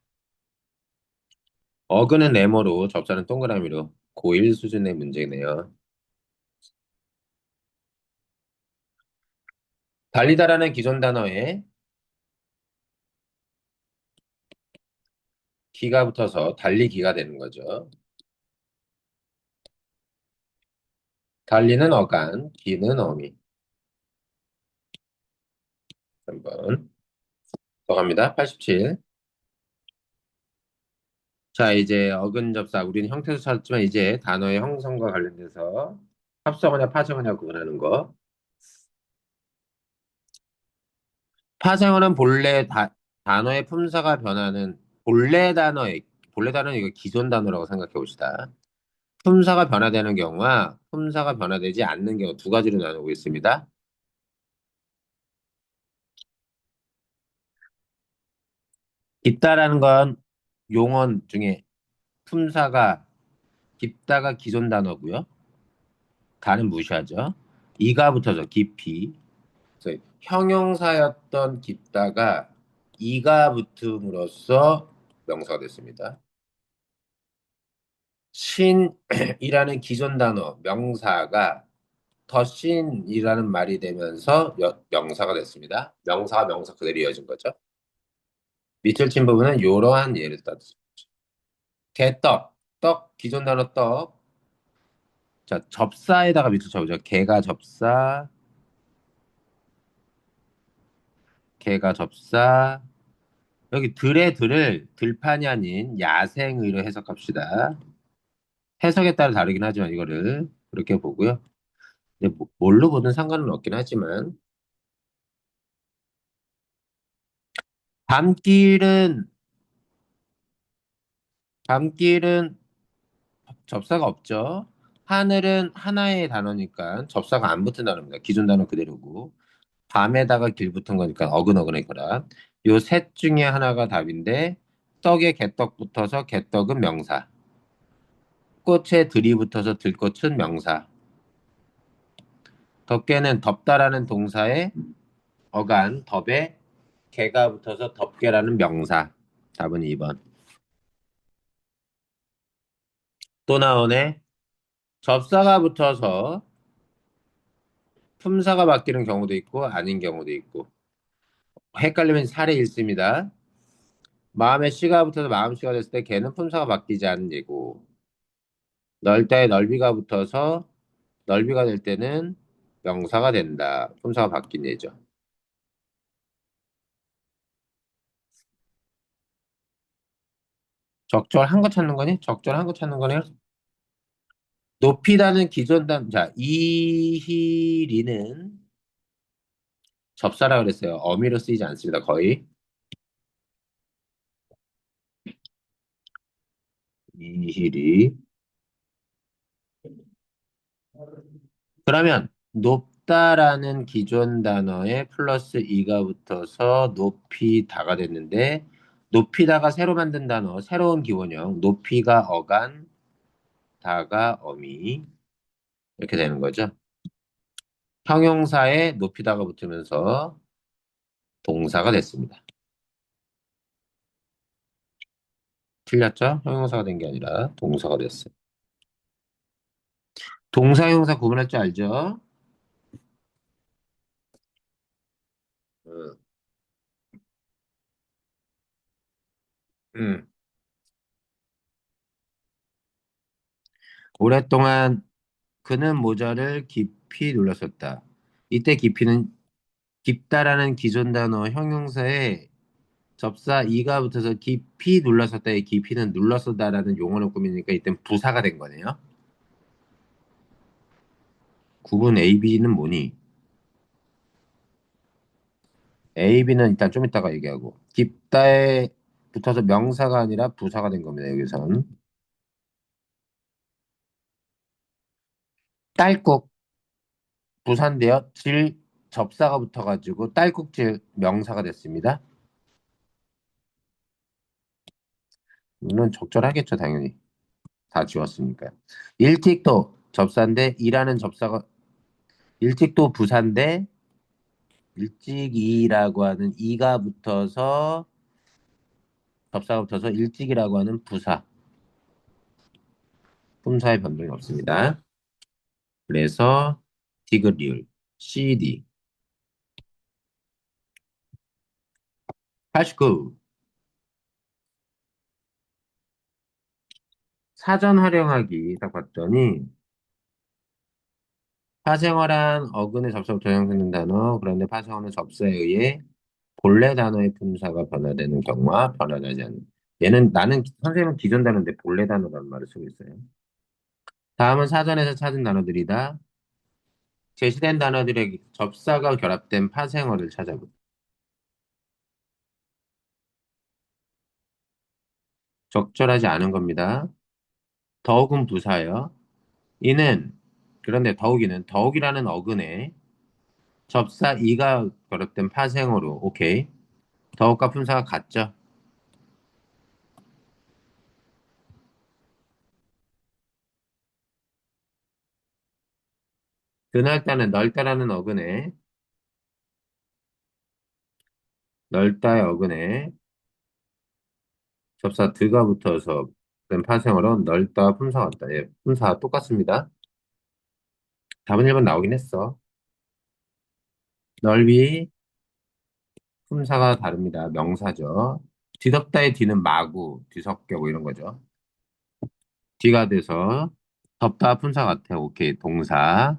어근은 네모로 접사는 동그라미로 고1 수준의 문제네요. 달리다라는 기존 단어에 기가 붙어서 달리기가 되는 거죠. 달리는 어간, 기는 어미. 한번 더 갑니다. 87. 자, 이제 어근 접사. 우리는 형태도 찾았지만 이제 단어의 형성과 관련돼서 합성어냐 파생어냐 구분하는 거. 파생어는 단어의 품사가 변하는 본래 단어는 이거 기존 단어라고 생각해 봅시다. 품사가 변화되는 경우와 품사가 변화되지 않는 경우 두 가지로 나누고 있습니다. 깊다라는 건 용언 중에 품사가 깊다가 기존 단어고요. 다는 무시하죠. 이가 붙어서 깊이. 그래서 형용사였던 깊다가 이가 붙음으로써 명사가 됐습니다. 신이라는 기존 단어 명사가 더 신이라는 말이 되면서 명사가 됐습니다. 명사가 명사 그대로 이어진 거죠. 밑줄 친 부분은 이러한 예를 따르죠. 개떡, 떡, 기존 단어 떡. 자, 접사에다가 밑줄 쳐보죠. 개가 접사. 여기 들을 들판이 아닌 야생의로 해석합시다. 해석에 따라 다르긴 하지만 이거를 그렇게 보고요. 근데 뭘로 보든 상관은 없긴 하지만 밤길은 밤길은 접사가 없죠. 하늘은 하나의 단어니까 접사가 안 붙은 단어입니다. 기존 단어 그대로고. 밤에다가 길 붙은 거니까 어근어근의 거라. 요 셋 중에 하나가 답인데 떡에 개떡 붙어서 개떡은 명사. 꽃에 들이 붙어서 들꽃은 명사. 덮개는 덮다라는 동사에 어간 덮에 개가 붙어서 덮개라는 명사. 답은 2번. 또 나오네. 접사가 붙어서 품사가 바뀌는 경우도 있고 아닌 경우도 있고. 헷갈리면 사례 읽습니다. 마음에 씨가 붙어서 마음씨가 됐을 때 개는 품사가 바뀌지 않는 예고. 넓다에 넓이가 붙어서 넓이가 될 때는 명사가 된다. 품사가 바뀐 예죠. 적절한 거 찾는 거니? 적절한 거 찾는 거네요. 높이다는 기존 자, 이희리는 접사라 그랬어요. 어미로 쓰이지 않습니다. 거의. 이희리. 그러면 깊다라는 기존 단어에 플러스 이가 붙어서 높이다가 됐는데 높이다가 새로 만든 단어, 새로운 기본형, 높이가 어간, 다가 어미 이렇게 되는 거죠. 형용사에 높이다가 붙으면서 동사가 됐습니다. 틀렸죠? 형용사가 된 게 아니라 동사가 됐어요. 동사, 형용사 구분할 줄 알죠? 음, 음. 오랫동안 그는 모자를 깊이 눌렀었다. 이때 깊이는 깊다라는 기존 단어 형용사에 접사 이가 붙어서 깊이 눌렀었다의 깊이는 눌렀었다라는 용어를 꾸미니까 이땐 부사가 된 거네요. 구분 A, B는 뭐니? A, B는 일단 좀 이따가 얘기하고 깊다에 붙어서 명사가 아니라 부사가 된 겁니다. 여기서는 딸꾹 부사인데요. 질 접사가 붙어가지고 딸꾹질 명사가 됐습니다. 물론 적절하겠죠, 당연히. 다 지웠으니까요. 일찍도 접사인데 이라는 접사가 일찍도 부사인데 일찍이라고 하는 이가 붙어서 접사가 붙어서 일찍이라고 하는 부사 품사의 변동이 없습니다. 그래서 디귿리을 CD 89 사전 활용하기 딱 봤더니 파생어란 어근의 접사부터 형성된 단어 그런데 파생어는 접사에 의해 본래 단어의 품사가 변화되는 경우와 변화되지 않는 얘는 나는 선생님은 기존 단어인데 본래 단어라는 말을 쓰고 있어요. 다음은 사전에서 찾은 단어들이다. 제시된 단어들의 접사가 결합된 파생어를 찾아보다. 적절하지 않은 겁니다. 더욱은 부사예요. 이는 그런데 더욱이는 더욱이라는 어근에 접사 이가 결합된 파생어로 오케이. 더욱과 품사가 같죠. 드넓다는 넓다라는 어근에 넓다의 어근에 접사 드가 붙어서 된 파생어로 넓다 품사가 같다. 예, 품사 똑같습니다. 답은 1번 나오긴 했어. 넓이 품사가 다릅니다. 명사죠. 뒤덮다의 뒤는 마구, 뒤섞여 뭐 이런 거죠. 뒤가 돼서 덮다 품사 같아. 오케이. 동사.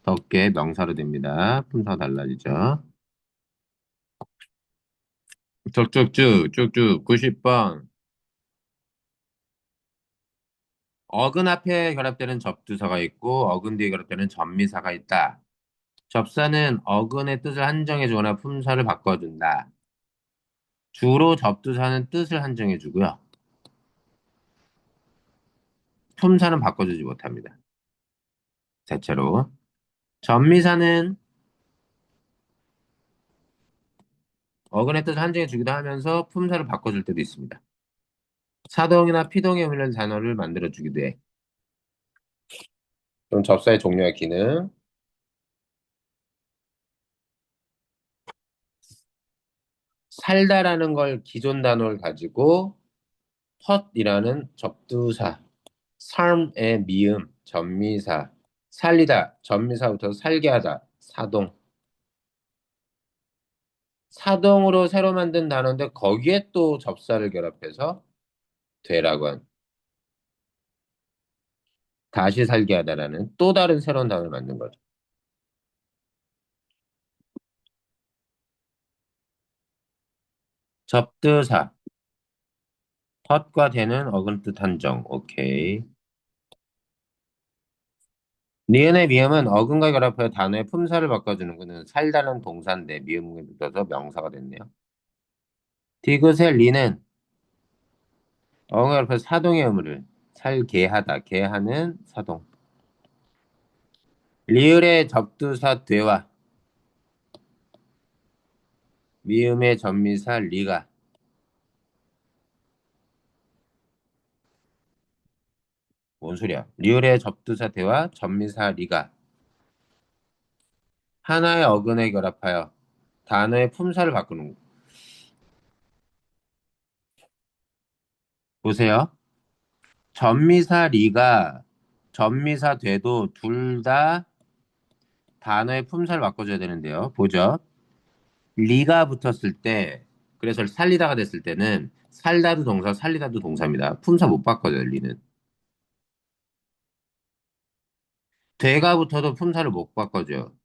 덮개 명사로 됩니다. 품사가 달라지죠. 쭉쭉쭉 90번. 어근 앞에 결합되는 접두사가 있고 어근 뒤에 결합되는 접미사가 있다. 접사는 어근의 뜻을 한정해 주거나 품사를 바꿔준다. 주로 접두사는 뜻을 한정해 주고요. 품사는 바꿔주지 못합니다. 대체로. 접미사는 어근의 뜻을 한정해 주기도 하면서 품사를 바꿔줄 때도 있습니다. 사동이나 피동에 의미하는 단어를 만들어 주기도 해. 그럼 접사의 종류와 기능. 살다라는 걸 기존 단어를 가지고 헛이라는 접두사, 삶의 미음, 전미사, 살리다, 전미사부터 살게 하다, 사동. 사동으로 새로 만든 단어인데 거기에 또 접사를 결합해서 되라고 한 다시 살게 하다라는 또 다른 새로운 단어를 만든 거죠. 접두사, 헛과 되는 어근뜻 한정. 오케이. 니은의 미음은 어근과 결합하여 단어의 품사를 바꿔주는 것은 살다는 동사인데 미음이 붙어서 명사가 됐네요. 디귿의 리는 어근과 결합해서 사동의 의무를 살게 하다, 게 하는 사동. 리을의 접두사 되와 미음의 접미사 리가 뭔 소리야? 리을의 접두사 대와 접미사 리가 하나의 어근에 결합하여 단어의 품사를 바꾸는 거. 보세요. 접미사 리가 접미사 돼도 둘 다 단어의 품사를 바꿔줘야 되는데요. 보죠. 리가 붙었을 때 그래서 살리다가 됐을 때는 살다도 동사 살리다도 동사입니다. 품사 못 바꿔줘요. 리는. 되가 붙어도 품사를 못 바꿔줘요.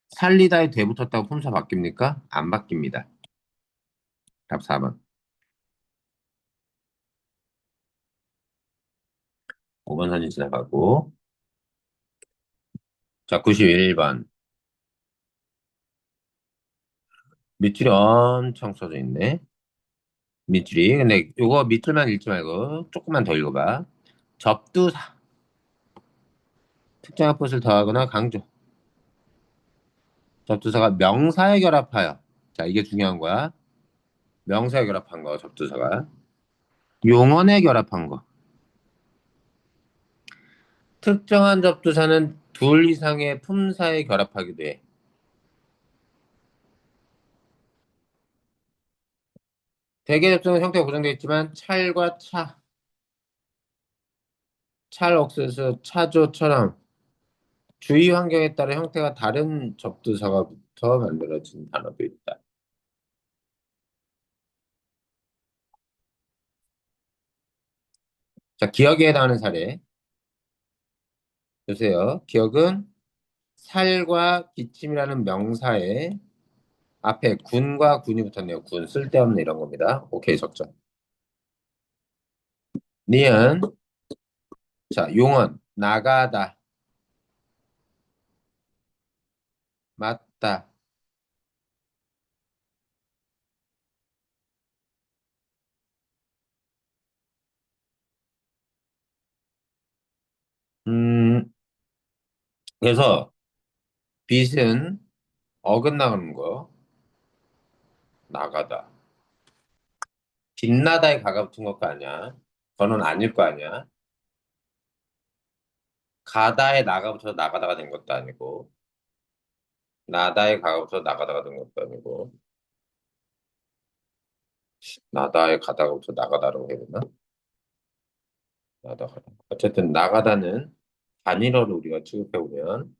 살리다에 돼 붙었다고 품사 바뀝니까? 안 바뀝니다. 답 4번. 5번 사진 지나가고. 자, 91번. 밑줄이 엄청 써져 있네. 밑줄이. 근데 요거 밑줄만 읽지 말고 조금만 더 읽어봐. 접두사. 특정한 뜻을 더하거나 강조. 접두사가 명사에 결합하여. 자, 이게 중요한 거야. 명사에 결합한 거, 접두사가. 용언에 결합한 거. 특정한 접두사는 둘 이상의 품사에 결합하기도 해. 대개 접두사는 형태가 고정되어 있지만 찰과 차, 찰, 옥수수, 차조처럼 주의 환경에 따라 형태가 다른 접두사가부터 만들어진 단어도 있다. 자, 기억에 해당하는 사례 보세요. 기억은 살과 기침이라는 명사에 앞에 군과 군이 붙었네요. 군, 쓸데없는 이런 겁니다. 오케이, 적죠. 니은, 자, 용언, 나가다, 맞다. 음, 그래서 빛은 어긋나가는 거, 나가다. 빛나다에 가가 붙은 것도 아니야. 저는 아닐 거 아니야. 가다에 나가 붙어서 나가다가 된 것도 아니고, 나다에 가가 붙어서 나가다가 된 것도 아니고, 나다에 가다가 붙어서 나가다라고 해야 되나? 나다가. 어쨌든 나가다는 단일어로 우리가 취급해보면,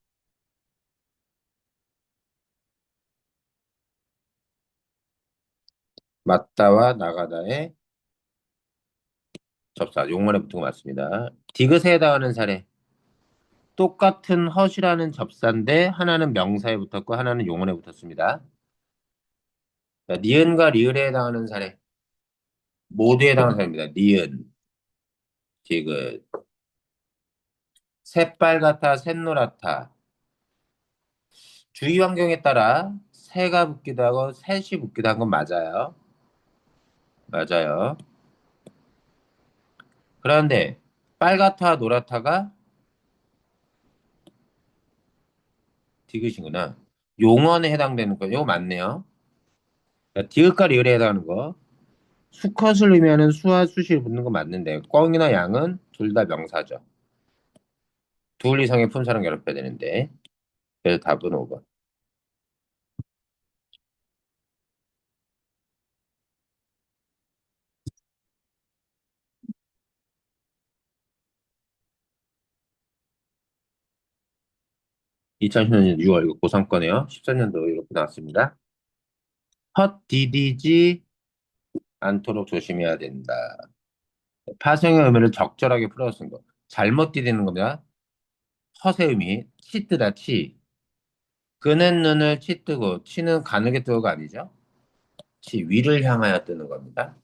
맞다와 나가다의 접사, 용어에 붙은 거 맞습니다. 디귿에 해당하는 사례. 똑같은 헛이라는 접사인데 하나는 명사에 붙었고 하나는 용언에 붙었습니다. 자, 니은과 리을에 해당하는 사례. 모두에 해당하는 사례입니다. 니은, 디귿. 새빨갛다, 샛노랗다. 주의 환경에 따라 새가 붙기도 하고 셋이 붙기도 한 건 맞아요. 맞아요. 그런데 빨갛다, 노랗다가 디귿이구나. 용언에 해당되는 거. 이거 맞네요. 자, 디귿과 리을에 해당하는 거. 수컷을 의미하는 수와 수시를 붙는 거 맞는데 꿩이나 양은 둘 다 명사죠. 둘 이상의 품사랑 결합해야 되는데 그래서 답은 5번. 2010년 6월 이거 고3 거네요. 14년도 이렇게 나왔습니다. 헛디디지 않도록 조심해야 된다. 파생의 의미를 적절하게 풀어서 쓴 거. 잘못 디디는 겁니다. 헛의 의미 치 뜨다 치. 그는 눈을 치 뜨고 치는 가늘게 뜨고가 아니죠. 치 위를 향하여 뜨는 겁니다.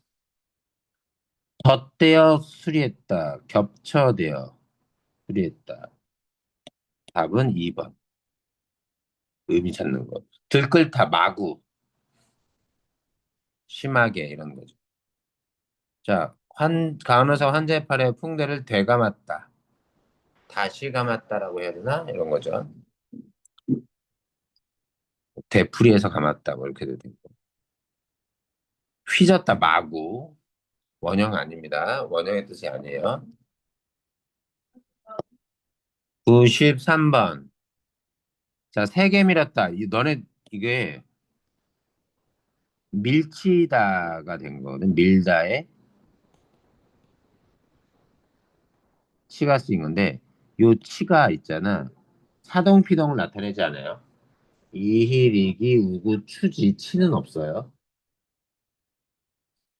덧대어 수리했다. 겹쳐대어 수리했다. 답은 2번. 의미 찾는 거. 들끓다 마구 심하게 이런 거죠. 자, 간호사 환자의 팔에 붕대를 되감았다. 다시 감았다라고 해야 되나? 이런 거죠. 되풀이해서 감았다, 뭐 이렇게 되고. 휘졌다, 마구. 원형 아닙니다. 원형의 뜻이 아니에요. 93번. 자, 세 개 밀었다. 너네, 이게 밀치다가 된 거거든. 밀다에 치가 쓰인 건데, 요 치가 있잖아. 사동피동을 나타내지 않아요. 이희리기, 우구, 추지, 치는 없어요.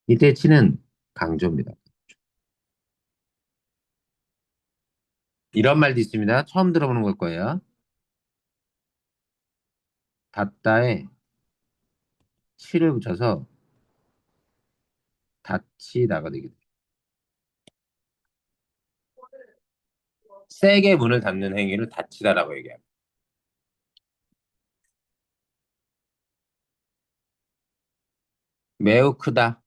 이때 치는 강조입니다. 이런 말도 있습니다. 처음 들어보는 걸 거예요. 닫다에 치를 붙여서 닫히다가 되겠다. 세게 문을 닫는 행위를 닫히다라고 얘기합니다. 매우 크다,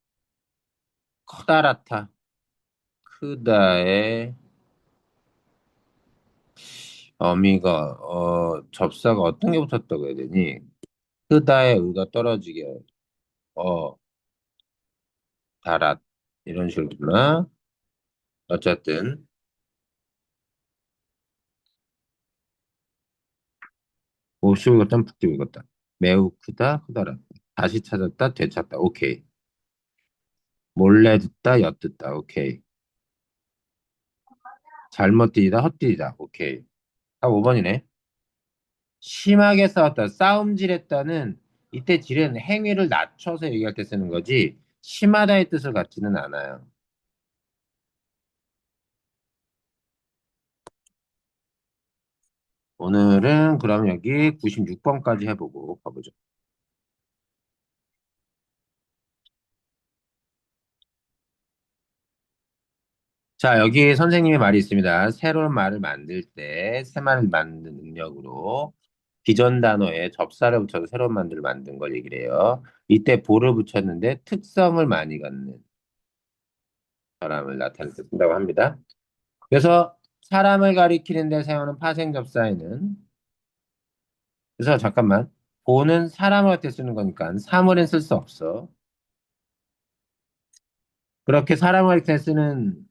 커다랗다, 크다의 어미가 접사가 어떤 게 붙었다고 해야 되니? 크다의 의가 떨어지게 어 달았 이런 식으로구나. 어쨌든 몹시 읽었다 북지 읽었다. 매우 크다, 커다랗다. 다시 찾았다, 되찾다. 오케이. 몰래 듣다, 엿듣다. 오케이. 잘못 들이다, 헛들이다. 오케이. 다 5번이네. 심하게 싸웠다. 싸움질했다는 이때 질은 행위를 낮춰서 얘기할 때 쓰는 거지 심하다의 뜻을 갖지는 않아요. 오늘은 그럼 여기 96번까지 해보고 가보죠. 자, 여기 선생님의 말이 있습니다. 새로운 말을 만들 때 새 말을 만드는 능력으로 기존 단어에 접사를 붙여서 새로운 말을 만든 걸 얘기를 해요. 이때 보를 붙였는데 특성을 많이 갖는 사람을 나타낼 때 쓴다고 합니다. 그래서 사람을 가리키는 데 사용하는 파생 접사에는 그래서 잠깐만 보는 사람을 할 때 쓰는 거니까 사물엔 쓸 수 없어. 그렇게 사람을 할 때 쓰는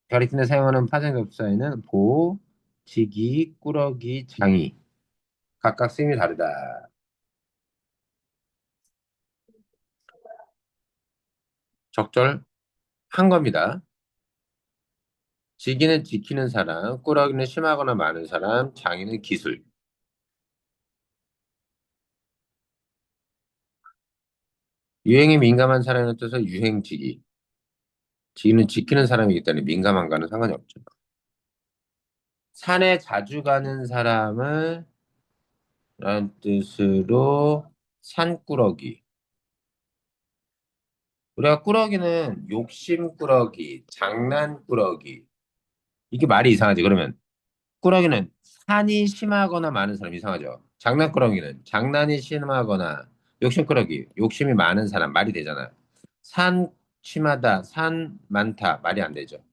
가리키는 데 사용하는 파생 접사에는 보, 지기, 꾸러기, 장이 각각 쓰임이 다르다. 적절한 겁니다. 지기는 지키는 사람, 꾸러기는 심하거나 많은 사람, 장이는 기술. 유행에 민감한 사람을 뜻해서 유행지기. 지기는 지키는 사람이기 때문에 민감한가는 상관이 없죠. 산에 자주 가는 사람을 라는 뜻으로 산꾸러기. 우리가 꾸러기는 욕심꾸러기, 장난꾸러기. 이게 말이 이상하지. 그러면 꾸러기는 산이 심하거나 많은 사람 이상하죠. 장난꾸러기는 장난이 심하거나 욕심꾸러기, 욕심이 많은 사람 말이 되잖아. 산 심하다, 산 많다 말이 안 되죠.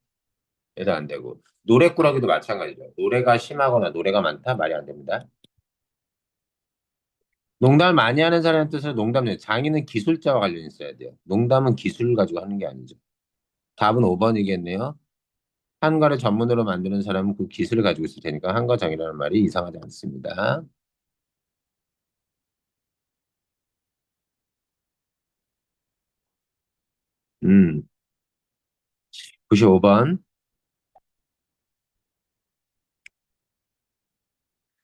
얘도 안 되고. 노래꾸러기도 마찬가지죠. 노래가 심하거나 노래가 많다 말이 안 됩니다. 농담을 많이 하는 사람의 뜻은 농담이에요. 장인은 기술자와 관련이 있어야 돼요. 농담은 기술을 가지고 하는 게 아니죠. 답은 5번이겠네요. 한과를 전문으로 만드는 사람은 그 기술을 가지고 있을 테니까 한과장이라는 말이 이상하지 않습니다. 95번.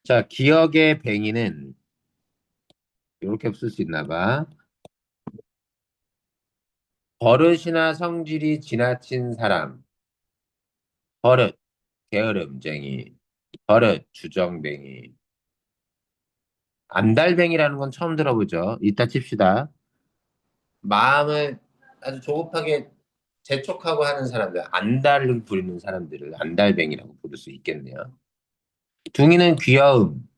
자, 기억의 뱅이는 이렇게 쓸 수 있나 봐. 버릇이나 성질이 지나친 사람. 버릇, 게으름쟁이. 버릇, 주정뱅이. 안달뱅이라는 건 처음 들어보죠. 이따 칩시다. 마음을 아주 조급하게 재촉하고 하는 사람들, 안달을 부리는 사람들을 안달뱅이라고 부를 수 있겠네요. 둥이는 귀여움,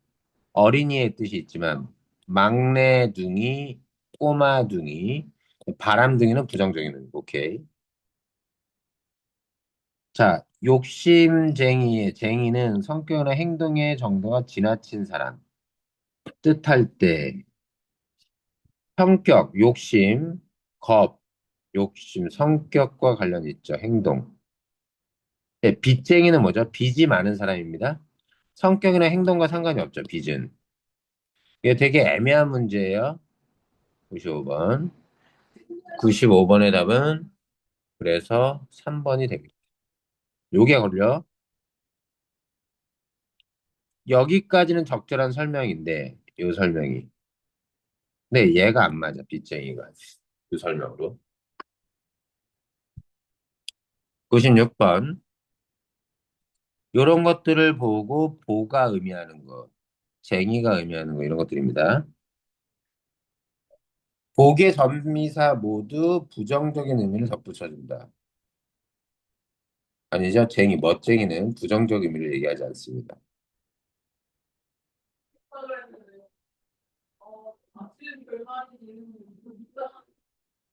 어린이의 뜻이 있지만 막내둥이, 꼬마둥이, 바람둥이는 부정적인 의미. 오케이. 자, 욕심쟁이의 쟁이는 성격이나 행동의 정도가 지나친 사람. 뜻할 때 성격, 욕심, 겁, 욕심, 성격과 관련 있죠. 행동. 네, 빚쟁이는 뭐죠? 빚이 많은 사람입니다. 성격이나 행동과 상관이 없죠. 빚은. 이게 되게 애매한 문제예요. 95번. 95번의 답은 그래서 3번이 됩니다. 요게 걸려. 여기까지는 적절한 설명인데, 요 설명이. 네, 얘가 안 맞아, 빚쟁이가. 그 설명으로. 96번. 요런 것들을 보고 보가 의미하는 거, 쟁이가 의미하는 거, 이런 것들입니다. 복의 전미사 모두 부정적인 의미를 덧붙여준다. 아니죠. 멋쟁이는 부정적 의미를 얘기하지 않습니다.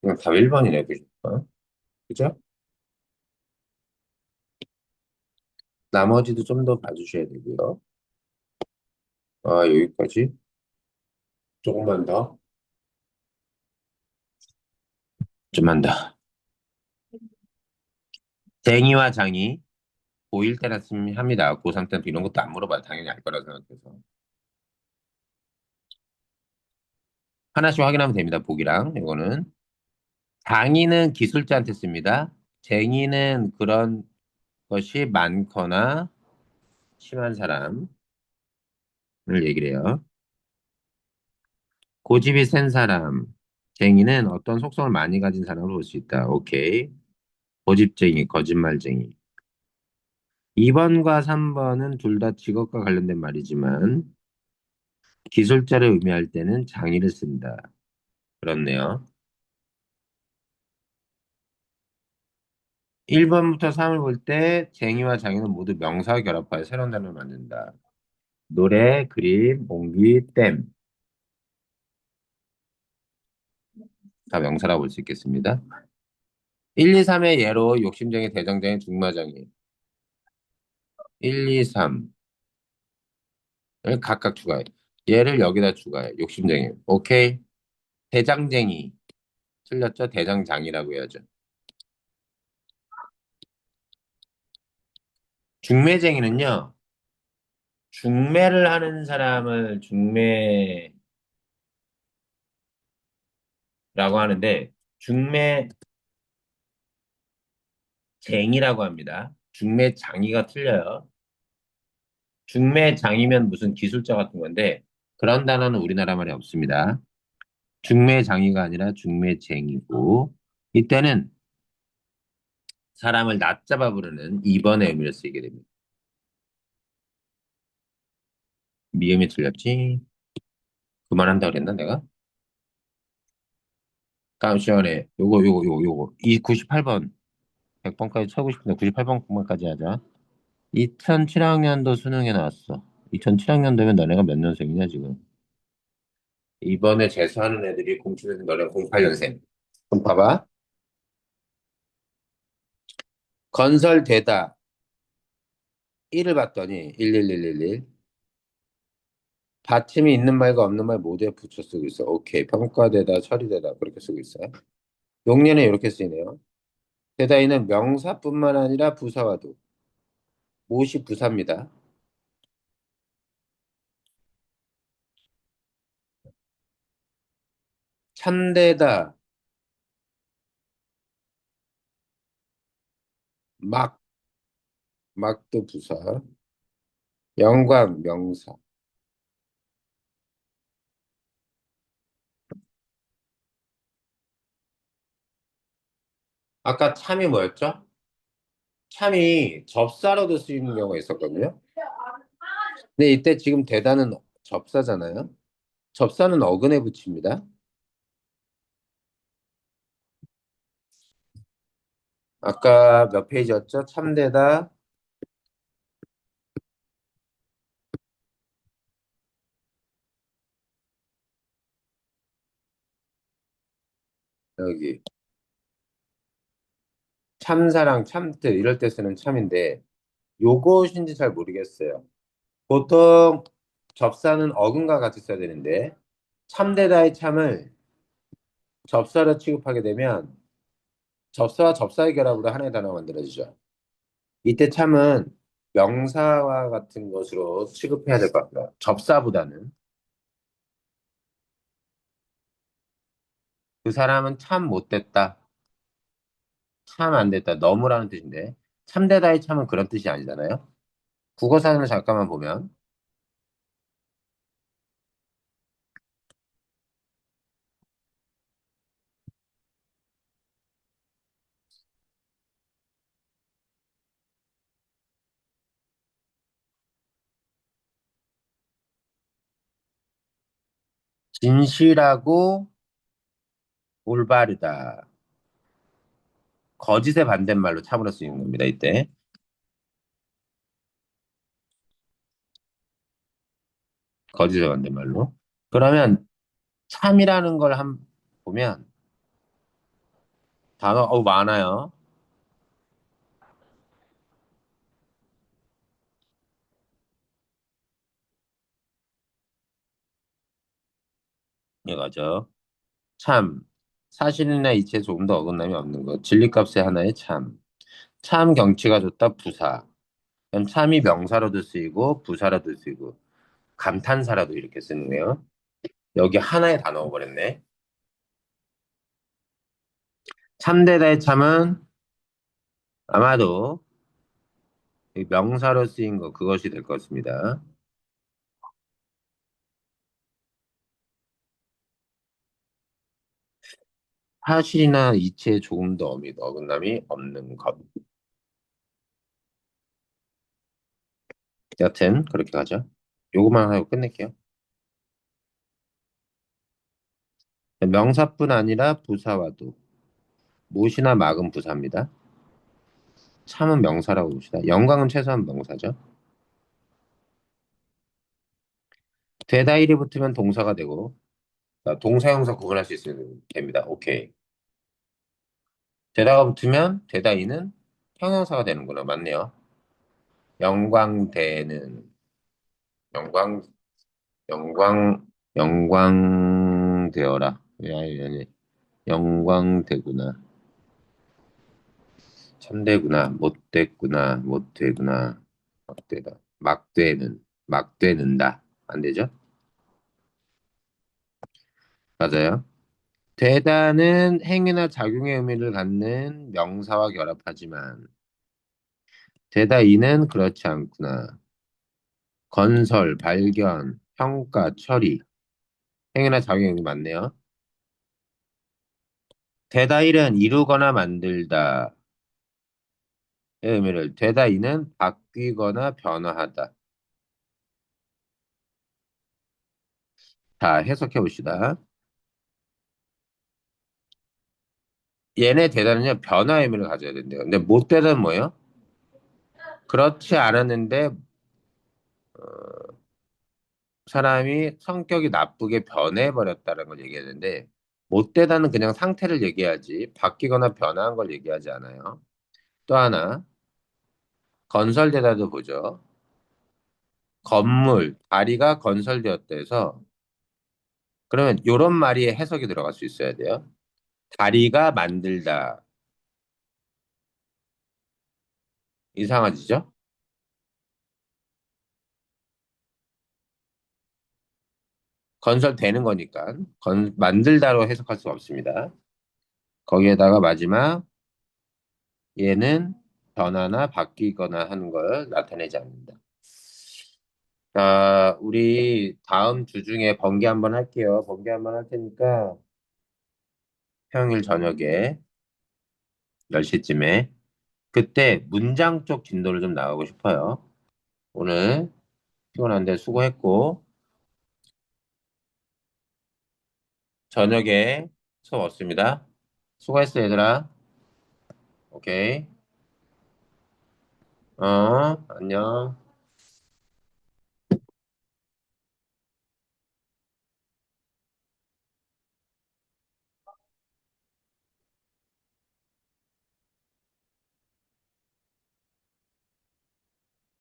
그냥 다 1번이네, 그죠? 그죠? 나머지도 좀 더 봐주셔야 되고요. 아, 여기까지. 조금만 더. 좀만 더. 쟁이와 장이 고1 때나 합니다. 고3 때는 이런 것도 안 물어봐요. 당연히 알 거라 생각해서. 하나씩 확인하면 됩니다. 보기랑. 이거는. 장이는 기술자한테 씁니다. 쟁이는 그런 것이 많거나 심한 사람을 얘기를 해요. 고집이 센 사람. 쟁이는 어떤 속성을 많이 가진 사람을 볼 수 있다. 오케이. 고집쟁이, 거짓말쟁이. 2번과 3번은 둘 다 직업과 관련된 말이지만 기술자를 의미할 때는 장의를 쓴다. 그렇네요. 1번부터 3을 볼 때 쟁이와 장의는 모두 명사와 결합하여 새로운 단어를 만든다. 노래, 그림, 공기, 댐. 다 명사라고 볼 수 있겠습니다. 1, 2, 3의 예로 욕심쟁이, 대장쟁이, 중마쟁이. 1, 2, 3을 각각 추가해. 얘를 여기다 추가해. 욕심쟁이. 오케이. 대장쟁이. 틀렸죠? 대장장이라고 해야죠. 중매쟁이는요. 중매를 하는 사람을 중매라고 하는데 중매쟁이라고 합니다. 중매장이가 틀려요. 중매장이면 무슨 기술자 같은 건데 그런 단어는 우리나라 말에 없습니다. 중매장이가 아니라 중매쟁이고 이때는 사람을 낮잡아 부르는 2번의 의미를 쓰이게 됩니다. 미음이 틀렸지? 그만한다 그랬나 내가? 다음 시간에 요거 이 98번 100번까지 채우고 싶은데 98번까지 하자. 2007학년도 수능에 나왔어. 2007학년도면 너네가 몇 년생이냐 지금? 이번에 재수하는 애들이 공출해서 너네 08년생. 그럼 봐봐. 건설되다 1을 봤더니 11111 받침이 있는 말과 없는 말 모두에 붙여 쓰고 있어. 오케이. 평가되다, 처리되다 그렇게 쓰고 있어요. 용례는 이렇게 쓰이네요. 대다이는 명사뿐만 아니라 부사와도 못이 부사입니다. 참되다, 막, 막도 부사. 영광, 명사. 아까 참이 뭐였죠? 참이 접사로도 쓰이는 경우가 있었거든요. 근데 이때 지금 대다는 접사잖아요. 접사는 어근에 붙입니다. 아까 몇 페이지였죠? 참되다, 여기. 참사랑 참뜻 이럴 때 쓰는 참인데 요것인지 잘 모르겠어요. 보통 접사는 어근과 같이 써야 되는데 참되다의 참을 접사로 취급하게 되면 접사와 접사의 결합으로 하나의 단어가 만들어지죠. 이때 참은 명사와 같은 것으로 취급해야 될 것 같아요. 접사보다는. 그 사람은 참 못됐다. 참 안 됐다. 너무라는 뜻인데 참되다의 참은 그런 뜻이 아니잖아요. 국어사전을 잠깐만 보면 진실하고 올바르다. 거짓의 반대말로 참으로 쓰이는 겁니다. 이때 거짓의 반대말로. 그러면 참이라는 걸 보면 단어 많아요. 이거죠. 참 사실이나 이치에 조금 더 어긋남이 없는 것. 진리값의 하나의 참. 참 경치가 좋다 부사. 그럼 참이 명사로도 쓰이고 부사로도 쓰이고 감탄사라도 이렇게 쓰네요. 여기 하나의 단어가 버렸네. 참되다의 참은 아마도 이 명사로 쓰인 거 그것이 될 것 같습니다. 사실이나 이치에 조금 더 어긋남이 없는 것. 여튼 그렇게 가죠. 요것만 하고 끝낼게요. 명사뿐 아니라 부사와도 못이나 막은 부사입니다. 참은 명사라고 봅시다. 영광은 최소한 명사죠. 되다 일이 붙으면 동사가 되고 동사 형사 구분할 수 있으면 됩니다. 오케이. 되다가 붙으면 되다 이는 형용사가 되는구나. 맞네요. 영광되는 영광 영광 영광되어라. 아니, 영광되구나. 참되구나. 못됐구나. 못되구나. 막되다. 막되는다. 안 되죠? 맞아요. 되다는 행위나 작용의 의미를 갖는 명사와 결합하지만 되다 이는 그렇지 않구나. 건설, 발견, 평가, 처리. 행위나 작용의 의미 맞네요. 되다 일은 이루거나 만들다의 의미를 되다 이는 바뀌거나 변화하다. 자, 해석해 봅시다. 얘네 되다는요, 변화의 의미를 가져야 된대요. 근데 못 되다는 뭐예요? 그렇지 않았는데 사람이 성격이 나쁘게 변해버렸다는 걸 얘기하는데 못 되다는 그냥 상태를 얘기하지 바뀌거나 변화한 걸 얘기하지 않아요. 또 하나 건설되다도 보죠. 건물, 다리가 건설되었다 해서 그러면 이런 말이 해석이 들어갈 수 있어야 돼요. 다리가 만들다. 이상하지죠? 건설되는 거니까 만들다로 해석할 수 없습니다. 거기에다가 마지막 얘는 변화나 바뀌거나 하는 걸 나타내지 않는다. 자, 우리 다음 주 중에 번개 한번 할게요. 번개 한번 할 테니까 평일 저녁에 10시쯤에 그때 문장 쪽 진도를 좀 나가고 싶어요. 오늘 피곤한데 수고했고 저녁에 수업 없습니다. 수고했어 얘들아. 오케이. 안녕.